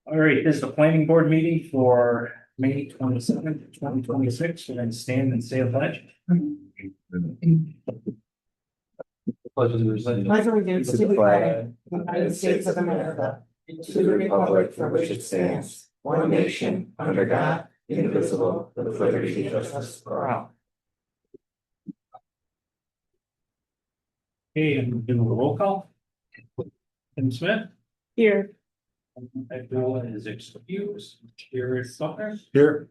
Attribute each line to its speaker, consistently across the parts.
Speaker 1: All right, this is the planning board meeting for May 27th, 2026, and then stand and say a pledge.
Speaker 2: Pledge allegiance to the flag of the United States of America, and to the republic for which it stands, one nation, under God, indivisible, with liberty and justice for all.
Speaker 1: Okay, and we'll do a roll call. Tim Smith.
Speaker 3: Here.
Speaker 1: Everyone is excused. Here is Sumner.
Speaker 2: Here.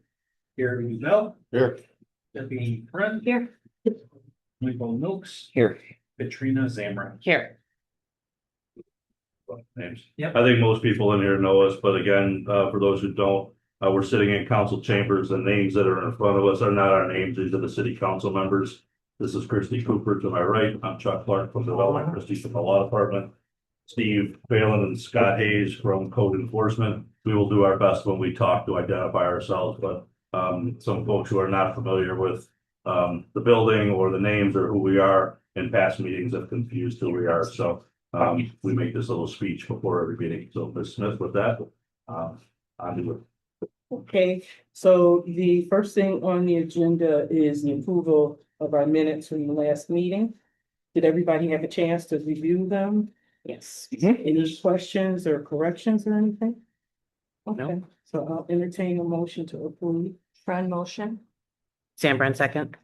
Speaker 1: Gary Bell.
Speaker 2: Here.
Speaker 1: Debbie Friend.
Speaker 3: Here.
Speaker 1: Michael Milks.
Speaker 3: Here.
Speaker 1: Katrina Zamra.
Speaker 3: Here.
Speaker 4: Names.
Speaker 1: Yep.
Speaker 4: I think most people in here know us, but again, for those who don't, we're sitting in council chambers. The names that are in front of us are not our names. These are the city council members. This is Christy Cooper to my right. I'm Chuck Clark from Development, Christy from the Law Department, Steve Phelan and Scott Hayes from Code Enforcement. We will do our best when we talk to identify ourselves, but some folks who are not familiar with the building or the names or who we are in past meetings have confused who we are. So we make this little speech before every meeting. So Ms. Smith, with that, on to it.
Speaker 3: Okay, so the first thing on the agenda is the approval of our minutes from the last meeting. Did everybody have a chance to review them? Yes. Any questions or corrections or anything? Okay, so I'll entertain a motion to approve.
Speaker 5: Friend motion.
Speaker 2: Sambran second.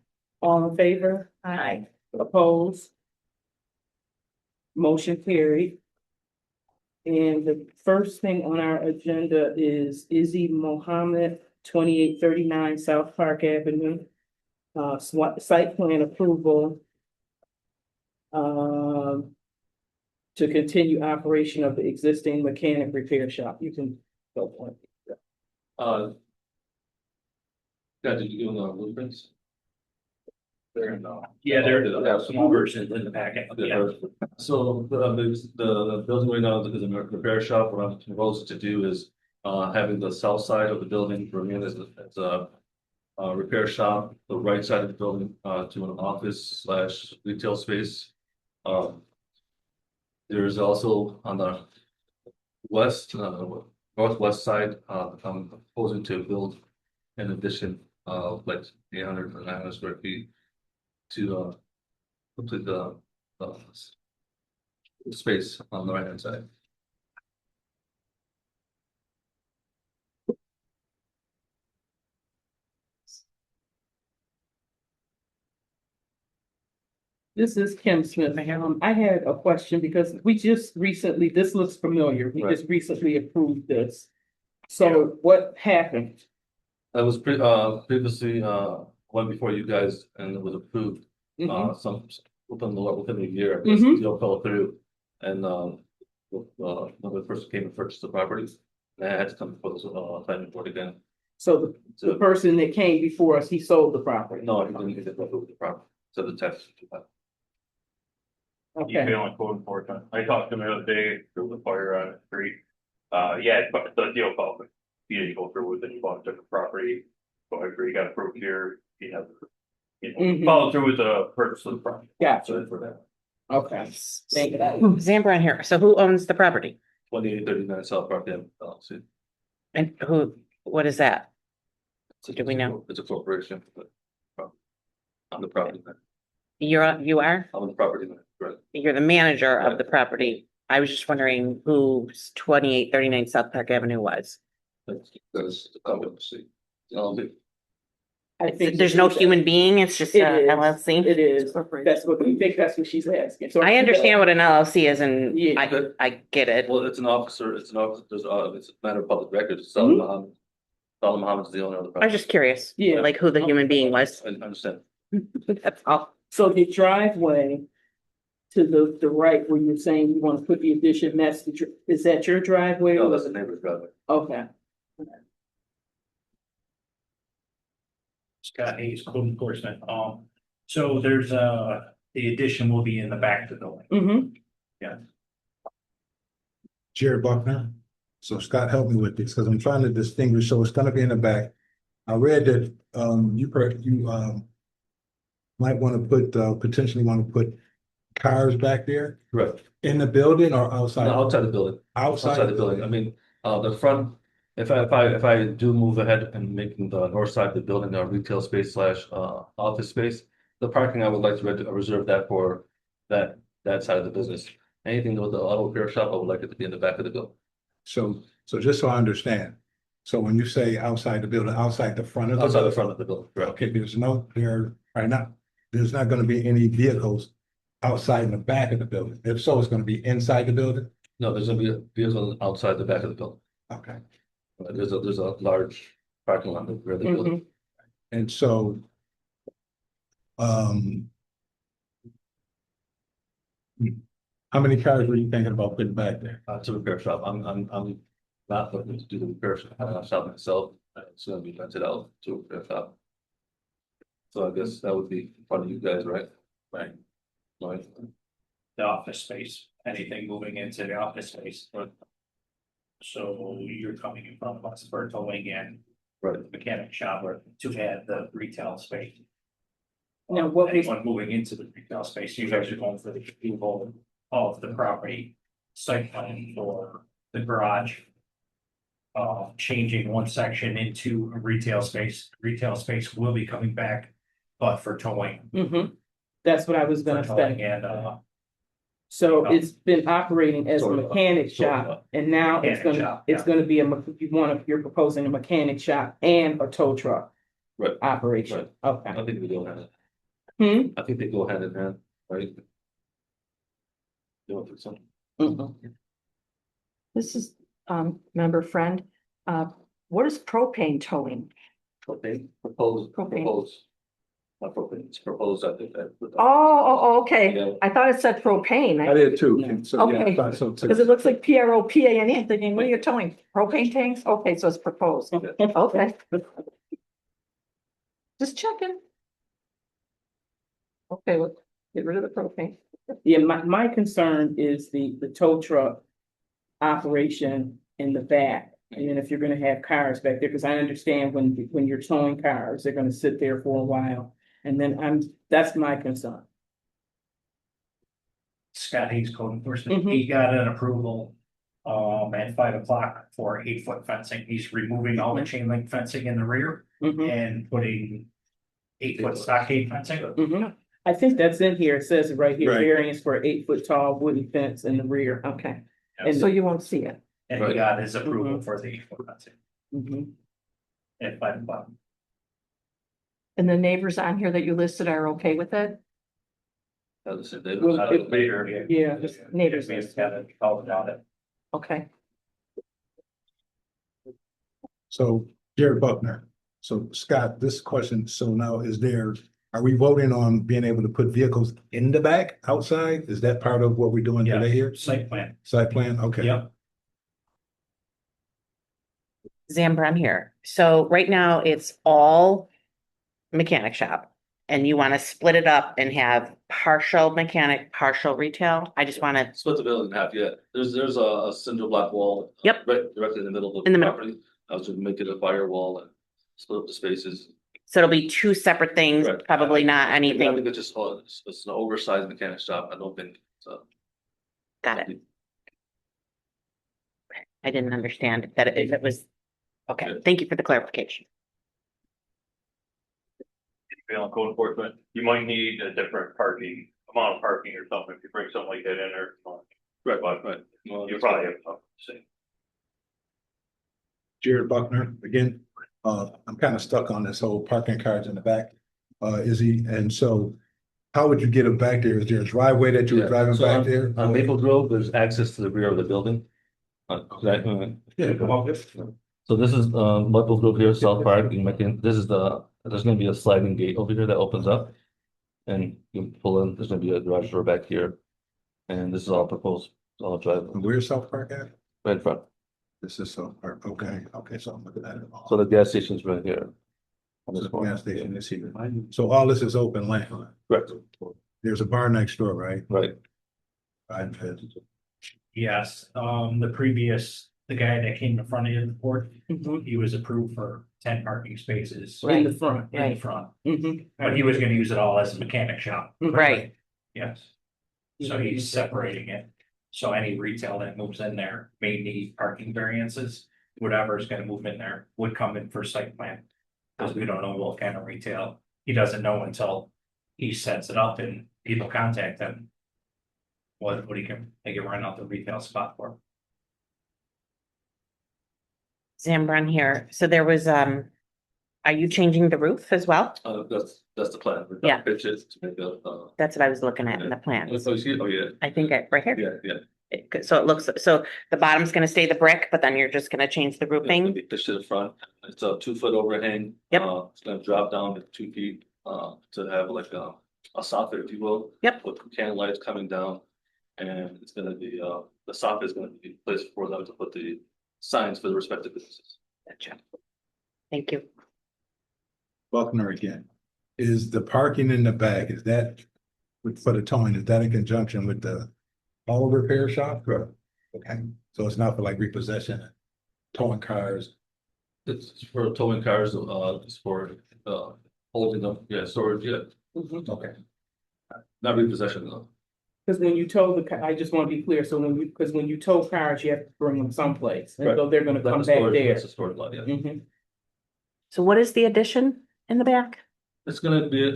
Speaker 3: All in favor?
Speaker 5: Aye.
Speaker 3: Opposed? Motion carried. And the first thing on our agenda is Izzy Mohammed, 2839 South Park Avenue. Site plan approval. To continue operation of the existing mechanic repair shop. You can go for it.
Speaker 2: Did you give them the blueprints?
Speaker 1: Yeah, there are some versions in the packet. Yeah.
Speaker 2: So the building right now is a repair shop. What I'm proposing to do is having the south side of the building remain as a repair shop, the right side of the building to an office / retail space. There's also on the west, northwest side, I'm proposing to build an addition of like 800 or 900 square feet to complete the space on the right hand side.
Speaker 3: This is Kim Smith. I had a question because we just recently, this looks familiar. We just recently approved this. So what happened?
Speaker 2: That was previously one before you guys, and it was approved. Some within a year, this deal fell through, and another person came and purchased the property, and I had to come before the planning board again.
Speaker 3: So the person that came before us, he sold the property.
Speaker 2: No, he didn't get the property. So the tax.
Speaker 4: You can
Speaker 3: Okay,
Speaker 4: only quote enforcement. I talked to him the other day, there was a fire on the street. Yeah, but the deal fell through. He didn't go through with it, he bought a different property. So I agree, got approved here, he has. Followed through with the purchase of the property.
Speaker 3: Gotcha.
Speaker 4: So for that.
Speaker 3: okay. Thank you.
Speaker 5: Zambran here. So who owns the property?
Speaker 2: 2839 South Park Avenue, LLC.
Speaker 5: And what is that? Do we know?
Speaker 2: It's a corporation, but I'm the property man.
Speaker 5: You are?
Speaker 2: I'm the property man, right?
Speaker 5: You're the manager of the property. I was just wondering who 2839 South Park Avenue was.
Speaker 2: That's the company.
Speaker 3: I think
Speaker 5: There's no human being, it's just
Speaker 3: It
Speaker 5: a
Speaker 3: is.
Speaker 5: LLC?
Speaker 3: It is. That's what we think. That's what she's asking. So
Speaker 5: I understand what an LLC is and
Speaker 3: Yeah.
Speaker 5: I get it.
Speaker 2: Well, it's an officer, it's a matter of public record, it's Salam Muhammad. Salam Muhammad is the owner of the
Speaker 5: I
Speaker 2: property.
Speaker 5: was just curious,
Speaker 3: Yeah.
Speaker 5: like who the human being was.
Speaker 2: I understand.
Speaker 5: That's all.
Speaker 3: So the driveway to the right where you're saying you want to put the addition, that's is that your driveway?
Speaker 2: No,
Speaker 3: or-
Speaker 2: that's the neighbor's driveway.
Speaker 3: Okay.
Speaker 1: Scott Hayes, Code Enforcement. So there's the addition will be in the back of the building.
Speaker 3: Mm-hmm.
Speaker 6: Jared Buckner. So Scott, help me with this, because I'm trying to distinguish, so it's gonna be in the back. I read that, you might want to put, potentially want to put cars back there
Speaker 2: Correct.
Speaker 6: in the building or outside?
Speaker 2: No, outside the building.
Speaker 6: Outside
Speaker 2: Outside the building. I mean, The front, if I do move ahead and making the north side of the building a retail space slash office space, the parking I would like to reserve that for that side of the business. Anything with the auto repair shop, I would like it to be in the back of the building.
Speaker 6: So just so I understand, so when you say outside the building, outside the front of the
Speaker 2: Outside the
Speaker 6: building,
Speaker 2: front of the building, correct?
Speaker 6: okay, there's not gonna be any vehicles outside in the back of the building. If so, it's gonna be inside the building?
Speaker 2: No, there's gonna be vehicles outside the back of the building.
Speaker 6: Okay,
Speaker 2: There's a large parking lot where the building.
Speaker 6: and so, um, how many cars were you thinking about putting back there?
Speaker 2: It's a repair shop. I'm not looking to do the repair shop myself. It's gonna be rented out to a repair shop. So I guess that would be in front of you guys, right?
Speaker 1: Right.
Speaker 2: Right.
Speaker 1: The office space, anything moving into the office space. So you're coming in front of us for towing in
Speaker 2: Right.
Speaker 1: the mechanic shop or to add the retail space.
Speaker 3: Now, what was,
Speaker 1: Anyone moving into the retail space, you guys are going for the approval of the property site plan for the garage. Changing one section into a retail space. Retail space will be coming back, but for towing.
Speaker 3: that's what I was
Speaker 1: For
Speaker 3: gonna
Speaker 1: towing
Speaker 3: say.
Speaker 1: and
Speaker 3: So it's been operating as a
Speaker 2: Sort of,
Speaker 3: mechanic
Speaker 2: sort of.
Speaker 3: shop, and now
Speaker 1: Mechanic shop,
Speaker 3: it's
Speaker 1: yeah.
Speaker 3: gonna be you're proposing a mechanic shop and a tow truck.
Speaker 2: Right.
Speaker 3: Operation, okay.
Speaker 2: I think they go hand
Speaker 3: Hmm?
Speaker 2: I think they go hand in hand, right? You don't think so?
Speaker 3: Mhm.
Speaker 7: This is, member friend, what is propane towing?
Speaker 2: Propane, proposed,
Speaker 7: Propane.
Speaker 2: proposed. Not propane, it's proposed, I think that.
Speaker 7: Okay,
Speaker 2: Yeah.
Speaker 7: I thought it said propane,
Speaker 6: I did too, so yeah, I
Speaker 7: Okay.
Speaker 6: thought so too.
Speaker 7: because it looks like PROPANE, I'm thinking, what are you towing, propane tanks? Okay, so it's proposed, okay. Just checking. Okay, well, get rid of the propane.
Speaker 3: Yeah, my concern is the tow truck operation in the back. And then if you're gonna have cars back there, because I understand when you're towing cars, they're gonna sit there for a while. And then that's my concern.
Speaker 1: Scott Hayes Code Enforcement,
Speaker 3: Mhm.
Speaker 1: he got an approval. At 5 o'clock for 8 foot fencing. He's removing all the chain link fencing in the rear
Speaker 3: Mhm,
Speaker 1: and putting 8 foot stockade fencing.
Speaker 3: mhm. I think that's in here. It says it right here,
Speaker 6: Right.
Speaker 3: variance for 8 foot tall wooden fence in the rear.
Speaker 7: Okay,
Speaker 3: And
Speaker 7: so you won't see it.
Speaker 1: And he
Speaker 2: Right.
Speaker 1: got his approval for the 8 foot fencing
Speaker 3: Mhm.
Speaker 1: at 5 o'clock.
Speaker 7: And the neighbors on here that you listed are okay with it?
Speaker 2: As I said, they
Speaker 3: Well,
Speaker 2: don't.
Speaker 3: it-
Speaker 1: Later,
Speaker 3: Yeah.
Speaker 7: Neighbors.
Speaker 1: We've got to call about it.
Speaker 7: Okay.
Speaker 6: So Jared Buckner, so Scott, this question, so now are we voting on being able to put vehicles in the back outside? Is that part of what we're doing
Speaker 1: Yeah.
Speaker 6: today here?
Speaker 1: Site plan.
Speaker 6: Site plan, okay.
Speaker 1: Yep.
Speaker 5: Zamber, I'm here. So right now it's all mechanic shop. And you want to split it up and have partial mechanic, partial retail? I just want to,
Speaker 2: Split the building in half, yeah. There's a cinder block wall.
Speaker 5: Yep.
Speaker 2: Right, directly in the middle of
Speaker 5: In
Speaker 2: the
Speaker 5: the middle.
Speaker 2: property. I was gonna make it a firewall and split up the spaces.
Speaker 5: so it'll be two separate things,
Speaker 2: Right.
Speaker 5: probably not
Speaker 2: I think
Speaker 5: anything.
Speaker 2: it's just, it's an oversized mechanic shop. I don't think, so.
Speaker 5: Got it. I didn't understand that if it was, okay,
Speaker 2: Good.
Speaker 5: thank you for the clarification.
Speaker 8: On code enforcement, you might need a different amount of parking or something, if you bring something like that in there.
Speaker 2: Right, right. Well,
Speaker 8: You
Speaker 2: that's
Speaker 8: probably
Speaker 2: fine.
Speaker 8: have something to say.
Speaker 6: Jared Buckner, again, I'm kind of stuck on this whole parking cars in the back. And so how would you get them back there? Is there a driveway that you were
Speaker 2: Yeah,
Speaker 6: driving
Speaker 2: so
Speaker 6: back there?
Speaker 2: On Maple Grove, there's access to the rear of the building.
Speaker 6: Yeah, come on.
Speaker 2: So this is Maple Grove here, South Park, there's gonna be a sliding gate over here that opens up. And you pull in, there's gonna be a garage door back here. And this is all proposed, all driveway,
Speaker 6: Where's South Park at?
Speaker 2: right in front.
Speaker 6: This is South Park, okay, so I'm looking at it.
Speaker 2: So the gas station's right here. On
Speaker 6: So
Speaker 2: this
Speaker 6: the
Speaker 2: corner.
Speaker 6: gas station is here. So all this is open land.
Speaker 2: Correct,
Speaker 6: There's a bar next door, right?
Speaker 2: right.
Speaker 1: Yes, the guy that came in front of the board,
Speaker 3: Mhm.
Speaker 1: he was approved for 10 parking spaces.
Speaker 3: In the front,
Speaker 1: In the front,
Speaker 3: Mhm.
Speaker 1: but he was gonna use it all as a mechanic shop.
Speaker 5: Right.
Speaker 1: Yes. So he's separating it. So any retail that moves in there may need parking variances, whatever is gonna move in there would come in for site plan. Cause we don't know what kind of retail, he doesn't know until he sets it up and people contact him. What they can rent out the retail spot for.
Speaker 5: Zambron here. So there was, are you changing the roof as well?
Speaker 2: That's the plan. We've got
Speaker 5: Yeah.
Speaker 2: Pitches to make a,
Speaker 5: That's what I was looking at in the plan.
Speaker 2: oh, you see it? Oh, yeah,
Speaker 5: I think right here.
Speaker 2: yeah.
Speaker 5: So it looks, so the bottom's gonna stay the brick, but then you're just gonna change the roofing.
Speaker 2: Pitch to the front, it's a 2 foot overhang.
Speaker 5: Yep.
Speaker 2: It's gonna drop down to 2 feet, to have like a soffit, if you will.
Speaker 5: Yep.
Speaker 2: With can lights coming down. And it's gonna be, the soffit is gonna be placed for them to put the signs for the respective businesses.
Speaker 5: Gotcha. Thank you.
Speaker 6: Buckner again. Is the parking in the back, is that for the towing, is that in conjunction with the auto repair shop? Correct. Okay, so it's not for like repossession, towing cars.
Speaker 2: It's for towing cars, it's for, holding them, yeah, storage, yeah,
Speaker 6: Okay.
Speaker 2: not repossession though.
Speaker 3: Because when you tow the car, I just want to be clear, so because when you tow cars, you have to bring them someplace, and so they're gonna
Speaker 2: That's
Speaker 3: come
Speaker 2: a
Speaker 3: back
Speaker 2: storage-
Speaker 3: there.
Speaker 2: That's a storage lot, yeah.
Speaker 3: Mhm.
Speaker 5: So what is the addition in the back?
Speaker 2: It's gonna be,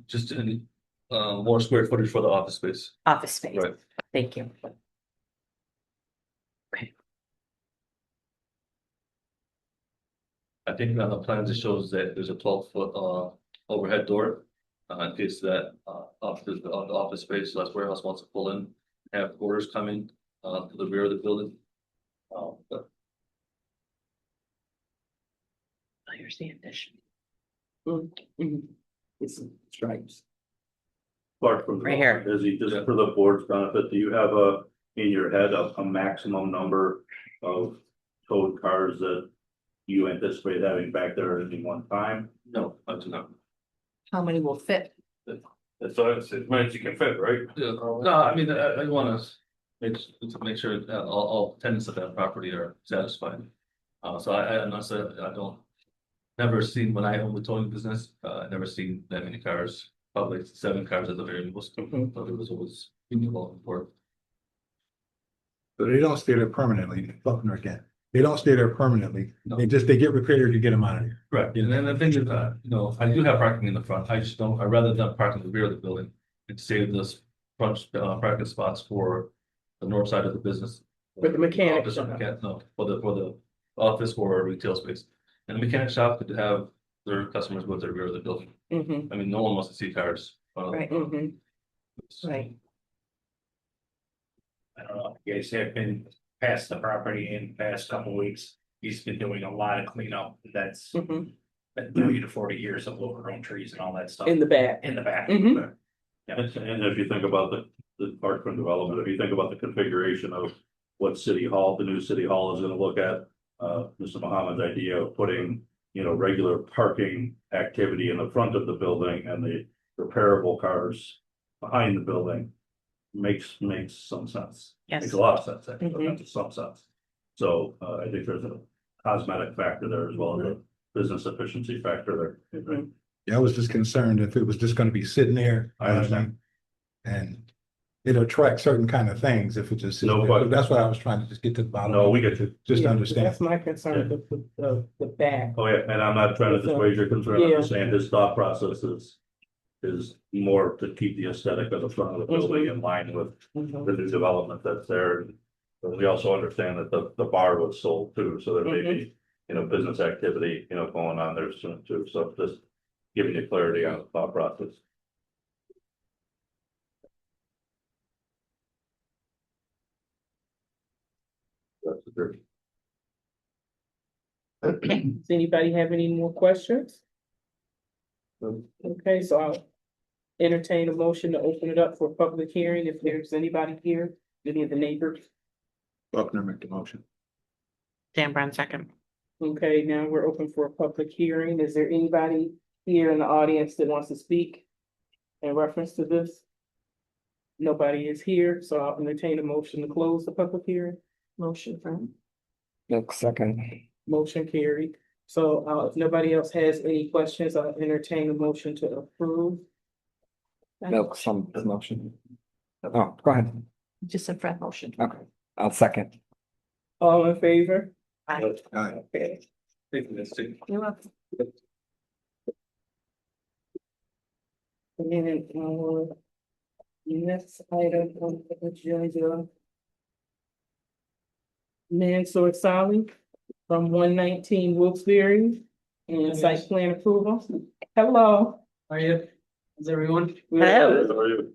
Speaker 2: just in, more square footage for the office space,
Speaker 5: Office space.
Speaker 2: right?
Speaker 5: Thank you.
Speaker 2: I think on the plans, it shows that there's a 12 foot, overhead door. In case that, the office space, so that's warehouse wants to pull in, have orders coming, to the rear of the building. But
Speaker 5: Oh, here's the addition.
Speaker 3: Mhm. It's stripes.
Speaker 4: Clark from.
Speaker 5: Right here.
Speaker 4: Izzy, just for the board's benefit, do you have in your head, a maximum number of towed cars that you anticipate having back there at any one time?
Speaker 2: no, I do not.
Speaker 7: How many will fit?
Speaker 8: That's all, it's as many as you can fit, right?
Speaker 2: Yeah, no, I mean, I wanna make sure that all tenants of that property are satisfied. So I'm not saying, I don't. Never seen, when I own the towing business, never seen that many cars, probably 7 cars at the very most,
Speaker 3: Mhm.
Speaker 2: but it was always people for.
Speaker 6: So they don't stay there permanently, Buckner again. They don't stay there permanently.
Speaker 2: No.
Speaker 6: They get repaired, you get them out of there.
Speaker 2: Correct, and then the thing is, I do have parking in the front, I just don't, I'd rather not park in the rear of the building. And save this front, parking spots for the north side of the business.
Speaker 3: For the mechanic
Speaker 2: Office or
Speaker 3: shop.
Speaker 2: no, for the office or retail space. And the mechanic shop could have their customers go to the rear of the building.
Speaker 3: Mhm.
Speaker 2: I mean, no one wants to see cars.
Speaker 5: Right.
Speaker 3: Mhm.
Speaker 5: Right.
Speaker 1: I don't know, you guys have been past the property in the past couple of weeks. He's been doing a lot of cleanup. That's
Speaker 3: Mhm.
Speaker 1: been 30 to 40 years of overgrown trees and all that stuff
Speaker 3: In the back.
Speaker 1: in the back.
Speaker 3: Mhm.
Speaker 1: Yeah.
Speaker 4: And if you think about the parkland development, if you think about the configuration of what city hall, the new city hall is gonna look at. Mr. Mohammed's idea of putting, regular parking activity in the front of the building and the repairable cars behind the building. Makes some sense.
Speaker 5: Yes.
Speaker 4: Makes a lot of sense, actually,
Speaker 3: Mhm.
Speaker 4: not just some sense. So, I think there's a cosmetic factor there as well as a business efficiency factor there.
Speaker 3: Mhm.
Speaker 6: Yeah, I was just concerned if it was just gonna be sitting there.
Speaker 4: I understand.
Speaker 6: And it'll attract certain kind of things if it just sits
Speaker 4: No
Speaker 6: there.
Speaker 4: question.
Speaker 6: That's why I was trying to just get to the bottom.
Speaker 4: No, we get you.
Speaker 6: Just
Speaker 3: Yeah,
Speaker 6: understand.
Speaker 3: That's my concern, the back.
Speaker 4: Oh, yeah, and I'm not trying to dissuade your concern, I'm just saying his thought process is more to keep the aesthetic of the front of the building in line with
Speaker 3: Mhm.
Speaker 4: the new development that's there. But we also understand that the bar was sold too, so there may be, business activity, going on there soon too, so just giving you clarity on the thought process. That's the
Speaker 3: Does anybody have any more questions? Okay, so I'll entertain a motion to open it up for public hearing if there's anybody here, any of the neighbors.
Speaker 6: Buckner make the motion.
Speaker 5: Zambron second.
Speaker 3: Okay, now we're open for a public hearing. Is there anybody here in the audience that wants to speak in reference to this? Nobody is here, so I'll entertain a motion to close the public hearing.
Speaker 7: Motion from.
Speaker 9: Second.
Speaker 3: Motion carried. So, if nobody else has any questions, I'll entertain a motion to approve.
Speaker 9: Milk some motion. Oh, go ahead.
Speaker 7: Just a friend motion.
Speaker 9: Okay, I'll second.
Speaker 3: All in favor?
Speaker 6: Aye.
Speaker 3: Okay.
Speaker 2: Thank you, Misty.
Speaker 7: You're welcome.
Speaker 3: And our next item on the agenda. Mansour Sally from 119 Wilkes-Barre and site plan approval. Hello.
Speaker 10: How are you? Is everyone?
Speaker 5: Hello.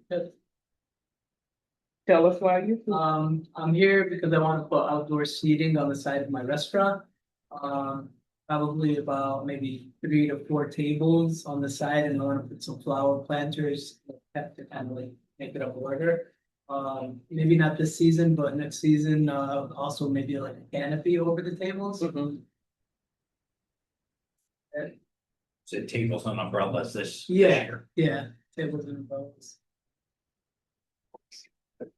Speaker 3: Tell us why you.
Speaker 10: I'm here because I want to put outdoor seating on the side of my restaurant. Probably about maybe 3 to 4 tables on the side, and I want to put some flower planters to kind of like make it a border. Maybe not this season, but next season, also maybe like a canopy over the tables.
Speaker 1: So tables and umbrellas this
Speaker 10: Yeah.
Speaker 1: year.
Speaker 10: Yeah, tables and umbrellas.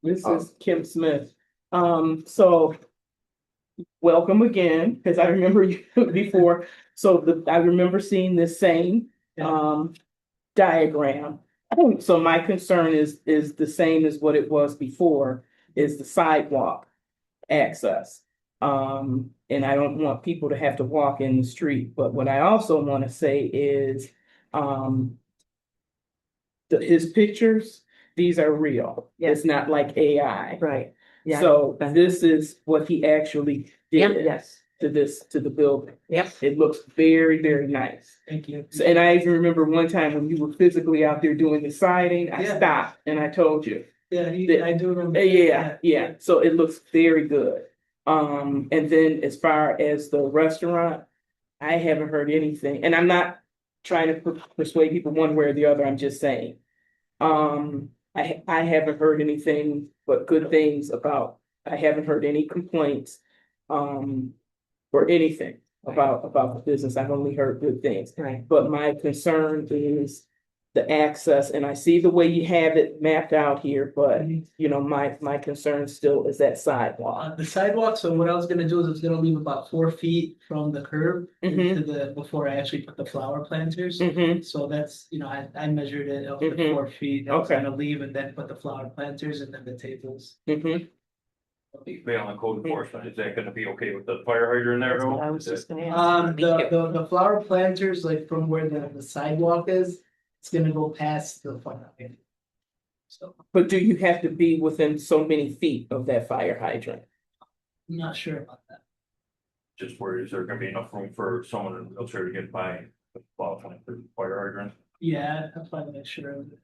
Speaker 3: This is Kim Smith. So welcome again, because I remember you before. So I remember seeing this same diagram. So my concern is the same as what it was before, is the sidewalk access. And I don't want people to have to walk in the street, but what I also want to say is, his pictures, these are real. It's not like AI.
Speaker 7: Right. Yeah.
Speaker 3: So this is what he actually did
Speaker 7: Yes.
Speaker 3: to the building.
Speaker 7: Yep.
Speaker 3: It looks very, very nice.
Speaker 10: Thank you.
Speaker 3: So, and I even remember one time when you were physically out there doing the siding, I
Speaker 10: Yeah.
Speaker 3: stopped and I told you.
Speaker 10: Yeah, I do remember.
Speaker 3: Yeah. So it looks very good. And then as far as the restaurant, I haven't heard anything, and I'm not trying to persuade people one way or the other. I'm just saying. I haven't heard anything but good things about. I haven't heard any complaints, or anything about the business. I've only heard good things.
Speaker 7: Right.
Speaker 3: But my concern is the access, and I see the way you have it mapped out here, but you know, my concern still is that sidewalk.
Speaker 10: The sidewalk, so what I was gonna do is I was gonna leave about 4 feet from the curb
Speaker 3: Mhm.
Speaker 10: to before I actually put the flower planters.
Speaker 3: Mhm.
Speaker 10: So that's, I measured it up to
Speaker 3: Mhm.
Speaker 10: 4 feet. I was
Speaker 3: Okay.
Speaker 10: gonna leave and then put the flower planters and then the tables.
Speaker 3: Mhm.
Speaker 8: Be on the code enforcement, is that gonna be okay with the fire hydrant there?
Speaker 7: That's what
Speaker 8: though?
Speaker 7: I was just gonna ask.
Speaker 10: The flower planters, like from where the sidewalk is, it's gonna go past the fire hydrant. So
Speaker 3: But do you have to be within so many feet of that fire hydrant?
Speaker 10: I'm not sure about that.
Speaker 8: Just where is there gonna be enough room for someone in a wheelchair to get by the fire hydrant?
Speaker 10: Yeah, I'll probably make sure of it.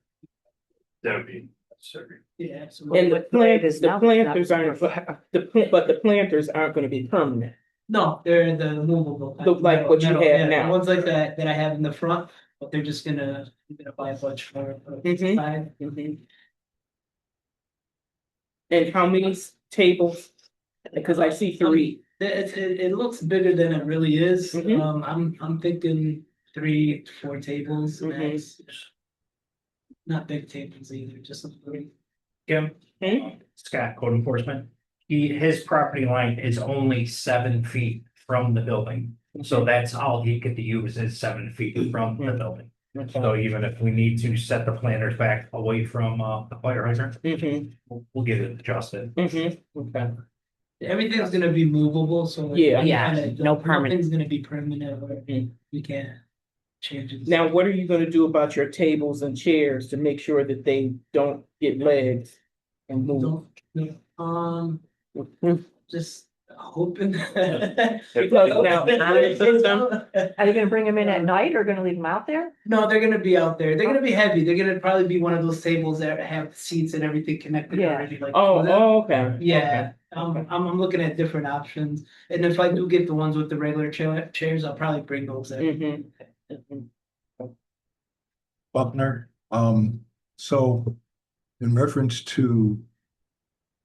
Speaker 8: That would be necessary.
Speaker 10: Yeah. So
Speaker 3: And the
Speaker 7: What grade is now?
Speaker 3: planters aren't, but the planters aren't gonna be permanent.
Speaker 10: no, they're the movable.
Speaker 3: Like what you have
Speaker 10: yeah,
Speaker 3: now.
Speaker 10: The ones like that I have in the front, but they're just gonna buy a bunch for the
Speaker 3: Mhm.
Speaker 10: side.
Speaker 3: Mhm. And how many tables? Because I see 3.
Speaker 10: It looks bigger than it really is.
Speaker 3: Mhm.
Speaker 10: I'm thinking 3 to 4 tables
Speaker 3: Mhm.
Speaker 10: max. Not big tables either, just some 3.
Speaker 1: Kim, Scott, code enforcement, his property line is only 7 feet from the building. So that's all he could use is 7 feet from the building. So even if we need to set the planters back away from the fire hydrant,
Speaker 3: Mhm.
Speaker 1: we'll get it adjusted.
Speaker 3: Mhm. Okay.
Speaker 10: Everything's gonna be movable, so.
Speaker 3: Yeah.
Speaker 5: No permanent.
Speaker 10: Nothing's gonna be permanent, or
Speaker 3: Mhm.
Speaker 10: we can't change it.
Speaker 3: Now, what are you gonna do about your tables and chairs to make sure that they don't get legs and move?
Speaker 10: No, just hoping.
Speaker 3: Because now,
Speaker 7: Are you gonna bring them in at night or gonna leave them out there?
Speaker 10: No, they're gonna be out there. They're gonna be heavy. They're gonna probably be one of those tables that have seats and everything connected
Speaker 7: Yeah.
Speaker 10: already. Like,
Speaker 3: okay.
Speaker 10: yeah. I'm looking at different options, and if I do get the ones with the regular chairs, I'll probably bring those in.
Speaker 3: Mhm.
Speaker 6: Buckner, so in reference to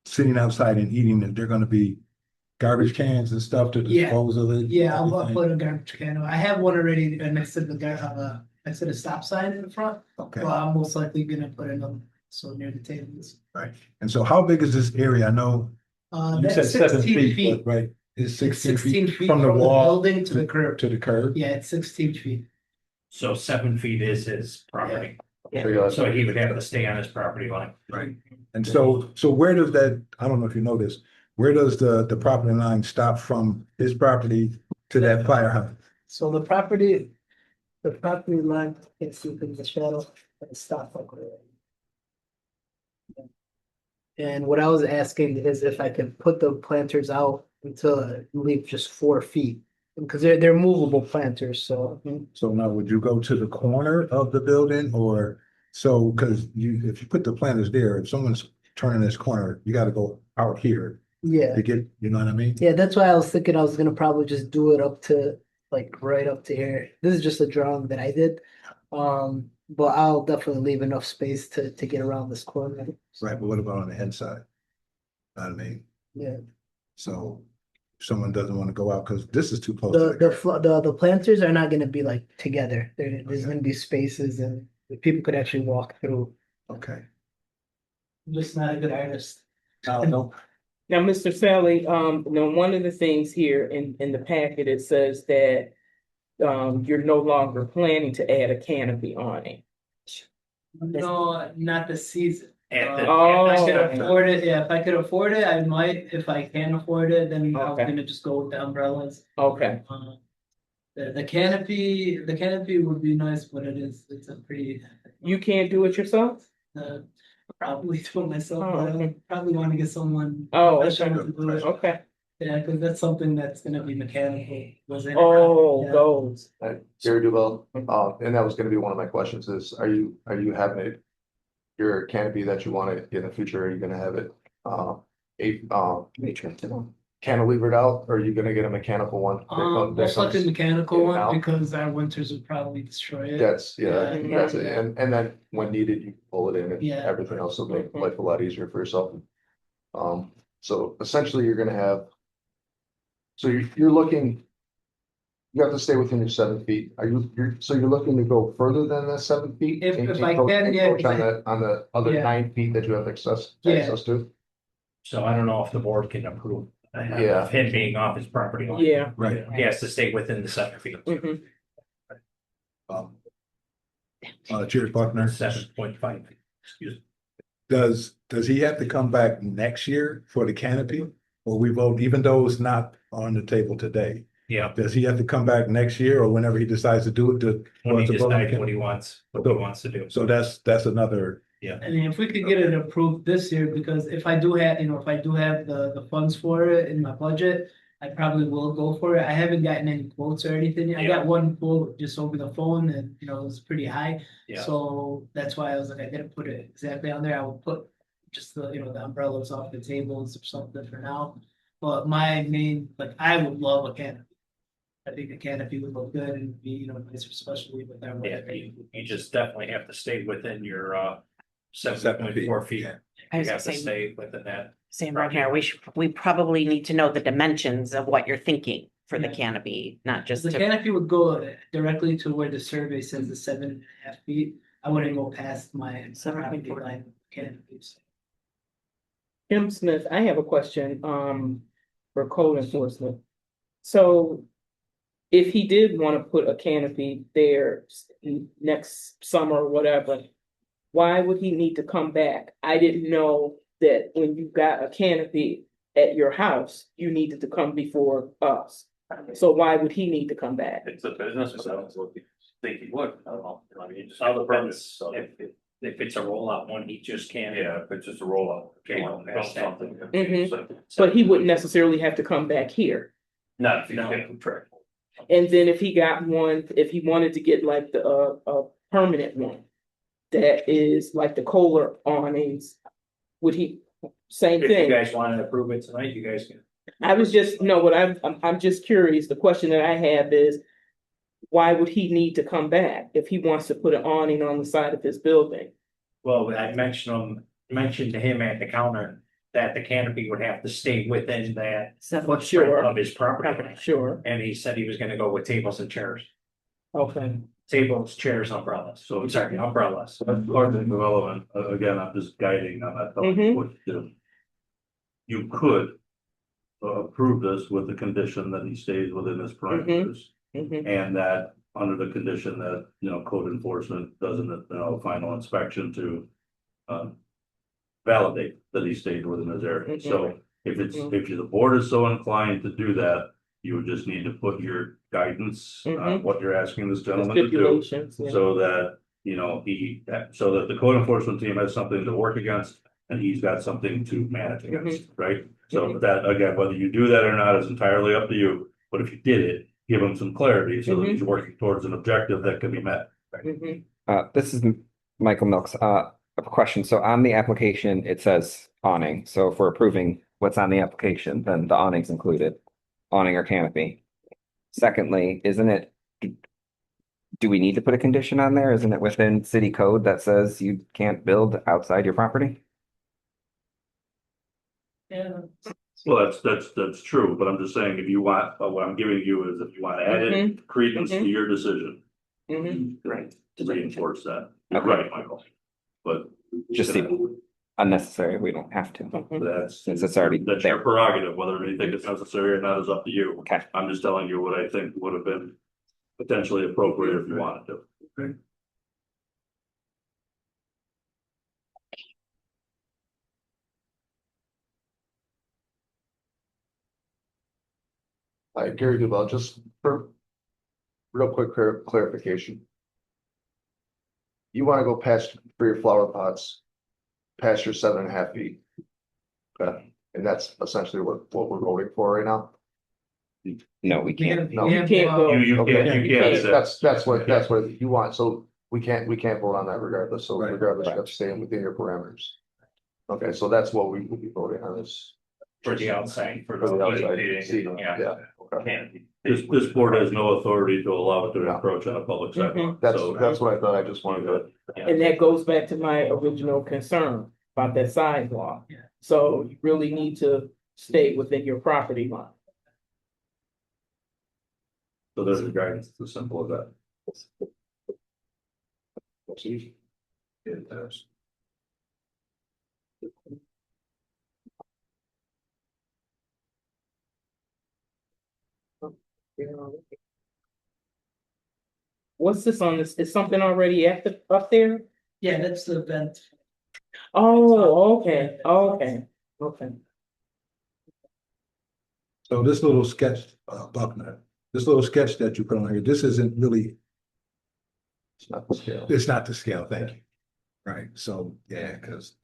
Speaker 6: sitting outside and eating, that they're gonna be garbage cans and stuff to
Speaker 10: Yeah.
Speaker 6: dispose of it?
Speaker 10: Yeah, I'll
Speaker 6: everything?
Speaker 10: put a garbage can. I have one already next to the next to the stop sign in the front.
Speaker 6: Okay,
Speaker 10: Well, I'm most likely gonna put another so near the tables.
Speaker 6: right. And so how big is this area? I know you said
Speaker 10: That's
Speaker 6: 7
Speaker 10: 16
Speaker 6: feet, but right? It's
Speaker 10: It's
Speaker 6: 16
Speaker 10: 16
Speaker 6: feet
Speaker 10: feet
Speaker 6: from the wall
Speaker 10: building to the curb.
Speaker 6: to the curb?
Speaker 10: Yeah, it's 16 feet.
Speaker 1: So 7 feet is his property.
Speaker 2: So you'll have
Speaker 1: So he would have to stay on his property line.
Speaker 6: Right. And so where does that, I don't know if you know this, where does the property line stop from his property to that firehouse?
Speaker 10: So the property line, can't see in the shadow, but it stopped like there. And what I was asking is if I could put the planters out until I leave just 4 feet. Because they're movable planters, so.
Speaker 6: So now would you go to the corner of the building or, so, because if you put the planters there, if someone's turning this corner, you gotta go out here
Speaker 10: Yeah,
Speaker 6: to get, you know what I mean?
Speaker 10: yeah, that's why I was thinking I was gonna probably just do it up to, like, right up to here. This is just a drawing that I did. But I'll definitely leave enough space to get around this corner.
Speaker 6: Right, but what about on the inside? Know what I mean?
Speaker 10: Yeah,
Speaker 6: So if someone doesn't want to go out, because this is too close. to
Speaker 10: the planters are not gonna be like together. There's gonna be spaces and people could actually walk through.
Speaker 6: Okay.
Speaker 10: I'm just not a good artist.
Speaker 6: No.
Speaker 3: Now, Mr. Sally, now, one of the things here in the packet, it says that you're no longer planning to add a canopy on it.
Speaker 10: No, not this season.
Speaker 1: At the-
Speaker 3: Oh.
Speaker 10: If I could afford it, yeah, if I could afford it, I might. If I can't afford it, then I was
Speaker 3: Okay.
Speaker 10: gonna just go with the umbrellas.
Speaker 3: Okay,
Speaker 10: The canopy would be nice, but it's a pretty,
Speaker 3: you can't do it yourself?
Speaker 10: probably do it myself,
Speaker 3: Oh,
Speaker 10: but I
Speaker 3: okay.
Speaker 10: probably wanna get someone.
Speaker 3: Oh,
Speaker 10: professional
Speaker 3: okay.
Speaker 10: to do it.
Speaker 3: Okay.
Speaker 10: Yeah, cause that's something that's gonna be mechanical. Was it?
Speaker 3: Oh,
Speaker 10: Yeah.
Speaker 3: those.
Speaker 2: Gary Duval, and that was gonna be one of my questions is, are you having it? Your canopy that you want to get in the future, are you gonna have it, cantilevered out, or are you gonna get a mechanical one? that
Speaker 10: Most likely
Speaker 2: comes
Speaker 10: mechanical
Speaker 2: in and
Speaker 10: one
Speaker 2: out?
Speaker 10: because our winters would probably destroy it.
Speaker 2: That's, yeah,
Speaker 10: Yeah.
Speaker 2: that's it, and then when needed, you pull it in and
Speaker 10: Yeah.
Speaker 2: everything else will make life a lot easier for yourself. So essentially, you're gonna have. So you're looking. You have to stay within your 7 feet. You're looking to go further than the 7 feet?
Speaker 10: If I
Speaker 2: Encroach-
Speaker 10: can, yeah,
Speaker 2: encroach
Speaker 10: if
Speaker 2: on
Speaker 10: I-
Speaker 2: the other
Speaker 10: Yeah.
Speaker 2: 9 feet that you have access
Speaker 10: Yeah.
Speaker 2: to?
Speaker 1: So I don't know if the board can approve
Speaker 2: Yeah.
Speaker 1: of him being off his property line.
Speaker 3: Yeah.
Speaker 6: Right.
Speaker 1: He has to stay within the 7 feet,
Speaker 3: Mhm.
Speaker 6: Um, Chair Buckner,
Speaker 1: 7.5 feet, excuse me.
Speaker 6: does he have to come back next year for the canopy? Or we vote, even though it's not on the table today?
Speaker 1: Yeah,
Speaker 6: Does he have to come back next year or whenever he decides to do it to?
Speaker 1: when he
Speaker 6: to vote on the
Speaker 1: decides what he wants to do.
Speaker 6: So that's another,
Speaker 10: I mean, if we could get it approved this year, because if I do have, if I do have the funds for it in my budget, I probably will go for it. I haven't gotten any quotes or anything yet. I got one quote just over the phone and, it was pretty high.
Speaker 1: Yeah.
Speaker 10: So that's why I was like, I didn't put it exactly on there. I will put just the umbrellas off the tables or something for now. But my main, I would love a canopy. I think a canopy would look good and be, nice, especially with our.
Speaker 1: Yeah, you just definitely have to stay within your 7.4 feet.
Speaker 5: I
Speaker 1: You
Speaker 5: was gonna
Speaker 1: have to
Speaker 5: say,
Speaker 1: stay within that.
Speaker 5: Sam, right here, we probably need to know the dimensions of what you're thinking for the
Speaker 10: Yeah.
Speaker 5: canopy, not just
Speaker 10: The
Speaker 5: to.
Speaker 10: canopy would go directly to where the survey says the 7.5 feet. I wouldn't go past my 7.4 line canopies.
Speaker 3: Kim Smith, I have a question, for code enforcement. So if he did want to put a canopy there next summer or whatever, why would he need to come back? I didn't know that when you got a canopy at your house, you needed to come before us. So why would he need to come back?
Speaker 8: It's a business, so I don't think he would, I don't know, I mean, you just.
Speaker 1: All
Speaker 8: permits,
Speaker 1: depends
Speaker 8: so.
Speaker 1: if it's a rollout one, he just can't.
Speaker 8: Yeah, if it's just a rollout.
Speaker 1: Okay,
Speaker 8: Well,
Speaker 1: that's that.
Speaker 8: something.
Speaker 3: Mhm. But he wouldn't necessarily have to come back here.
Speaker 8: Not if you
Speaker 1: No.
Speaker 8: get from track.
Speaker 3: And then if he got one, if he wanted to get like a permanent one, that is like the Kohler awnings, would he, same
Speaker 1: If you
Speaker 3: thing?
Speaker 1: guys want to approve it tonight, you guys can.
Speaker 3: I was just, no, what I'm just curious, the question that I have is, why would he need to come back if he wants to put an awning on the side of his building?
Speaker 1: Well, I mentioned to him at the counter that the canopy would have to stay within that footprint
Speaker 3: Sure.
Speaker 1: of his property.
Speaker 3: Sure,
Speaker 1: And he said he was gonna go with tables and chairs,
Speaker 3: okay,
Speaker 1: tables, chairs, umbrellas, so I'm sorry, umbrellas.
Speaker 4: that's largely irrelevant. Again, I'm just guiding on that. Telling you what to do. You could approve this with the condition that he stays within his parameters
Speaker 3: mhm,
Speaker 4: and that under the condition that, code enforcement doesn't, final inspection to. Validate that he stayed within his area, so if the board is so inclined to do that. You would just need to put your guidance on what you're asking this gentleman to do.
Speaker 3: Stipulations, yeah.
Speaker 4: So that, so that the code enforcement team has something to work against and he's got something to manage against, right? So that, again, whether you do that or not is entirely up to you, but if you did it, give him some clarity so that he's working towards an objective that can be met.
Speaker 9: This is Michael Milks. I have a question. So on the application, it says awning. So if we're approving what's on the application, then the awning's included, awning or canopy. Secondly, do we need to put a condition on there? Isn't it within city code that says you can't build outside your property?
Speaker 10: Yeah.
Speaker 4: Well, that's true, but I'm just saying, if you want, what I'm giving you is if you want to add it credence to your decision.
Speaker 3: Right.
Speaker 4: To reinforce that, you're right, Michael, but.
Speaker 9: Just unnecessary. We don't have to. Since it's already
Speaker 4: That's
Speaker 9: there.
Speaker 4: your prerogative, whether you think it's necessary or not is up to you.
Speaker 9: Okay.
Speaker 4: I'm just telling you what I think would have been potentially appropriate if you wanted to.
Speaker 11: Hi, Gary Duval, just for real quick clarification. You want to go past for your flower pots, past your 7.5 feet. Okay, and that's essentially what we're voting for right now.
Speaker 9: No, we can't.
Speaker 11: No.
Speaker 3: You can't go.
Speaker 4: You can't say.
Speaker 11: That's what you want, so we can't vote on that regardless, so regardless, you have to stay within your parameters. Okay, so that's what we will be voting on is.
Speaker 1: For the outside, for
Speaker 11: For the outside
Speaker 1: the,
Speaker 11: seating,
Speaker 1: yeah.
Speaker 11: okay.
Speaker 1: Canopy.
Speaker 4: This board has no authority to allow it to encroach on a public sidewalk, so.
Speaker 11: That's what I thought, I just wanted to.
Speaker 3: And that goes back to my original concern about that sidewalk.
Speaker 10: Yeah.
Speaker 3: So you really need to stay within your property line.
Speaker 4: So there's the guidance, it's as simple as that. It does.
Speaker 3: What's this on this? Is something already up there?
Speaker 10: Yeah, that's the vent.
Speaker 3: Oh, okay, okay.
Speaker 6: So this little sketch, Buckner, this little sketch that you put on here, this isn't really,
Speaker 11: It's not the scale.
Speaker 6: it's not the scale, thank you. Right, so, yeah, because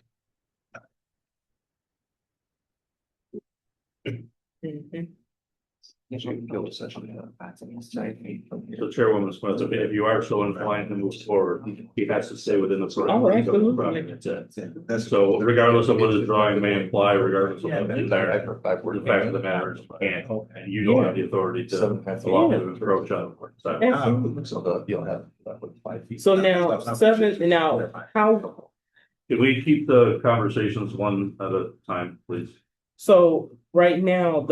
Speaker 4: So Chairwoman Smith, if you are so inclined to move forward, he has to stay within the.
Speaker 3: Oh, absolutely.
Speaker 4: That's it.
Speaker 6: that's.
Speaker 4: So regardless of what the drawing may imply, regardless of what is there,
Speaker 11: I've
Speaker 4: the fact of the matter is, you can't, and you
Speaker 3: Yeah.
Speaker 4: don't have the authority to allow him to encroach on. So
Speaker 3: Absolutely.
Speaker 11: So you'll have 5 feet.
Speaker 3: So now, how,
Speaker 4: can we keep the conversations one at a time, please?
Speaker 3: so right now,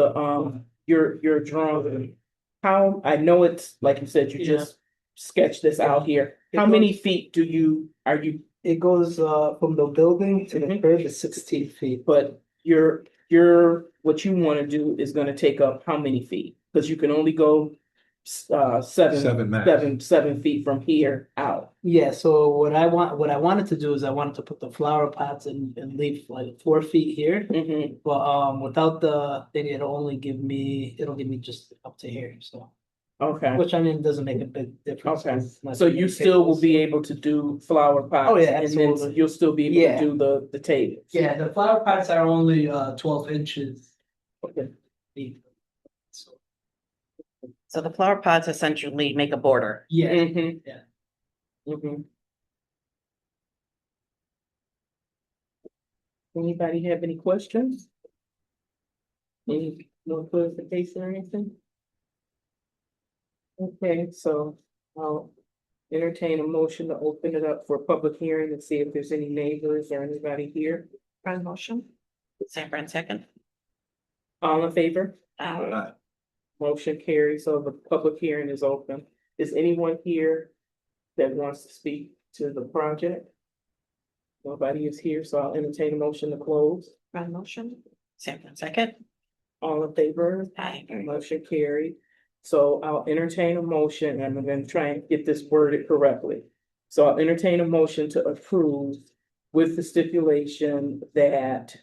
Speaker 3: your drawing, how, I know it's, like you said, you just sketched this out here. How many feet are you,
Speaker 10: It goes from the building to the curb is 16 feet.
Speaker 3: but what you wanna do is gonna take up how many feet? Cause you can only go
Speaker 6: Seven max.
Speaker 3: seven feet from here out.
Speaker 10: Yeah, so what I wanted to do is I wanted to put the flower pots and leave like 4 feet here. But without the thing, it'll give me just up to here, so.
Speaker 3: Okay,
Speaker 10: Which I mean, doesn't make a big difference.
Speaker 3: okay,
Speaker 10: It's not
Speaker 3: so
Speaker 10: too
Speaker 3: you
Speaker 10: many
Speaker 3: still will
Speaker 10: tables.
Speaker 3: be able to do flower pots?
Speaker 10: Oh, yeah,
Speaker 3: and then
Speaker 10: absolutely.
Speaker 3: you'll still be able
Speaker 10: Yeah.
Speaker 3: to do the tables?
Speaker 10: Yeah, the flower pots are only 12 inches
Speaker 3: Okay.
Speaker 10: deep. So,
Speaker 5: So the flower pots essentially make a border.
Speaker 10: yeah,
Speaker 3: Mhm.
Speaker 10: Yeah.
Speaker 3: Mhm. Anybody have any questions? Any more clarification or anything? Okay, so I'll entertain a motion to open it up for a public hearing and see if there's any neighbors or anybody here.
Speaker 5: Friend motion. Sanford second.
Speaker 3: All in favor?
Speaker 5: Uh,
Speaker 3: Motion carries, so the public hearing is open. Is anyone here that wants to speak to the project? Nobody is here, so I'll entertain a motion to close.
Speaker 5: Friend motion. Sanford second.
Speaker 3: All in favor?
Speaker 5: Aye.
Speaker 3: Motion carried. So I'll entertain a motion, and I'm gonna try and get this worded correctly. So I'll entertain a motion to approve with the stipulation that,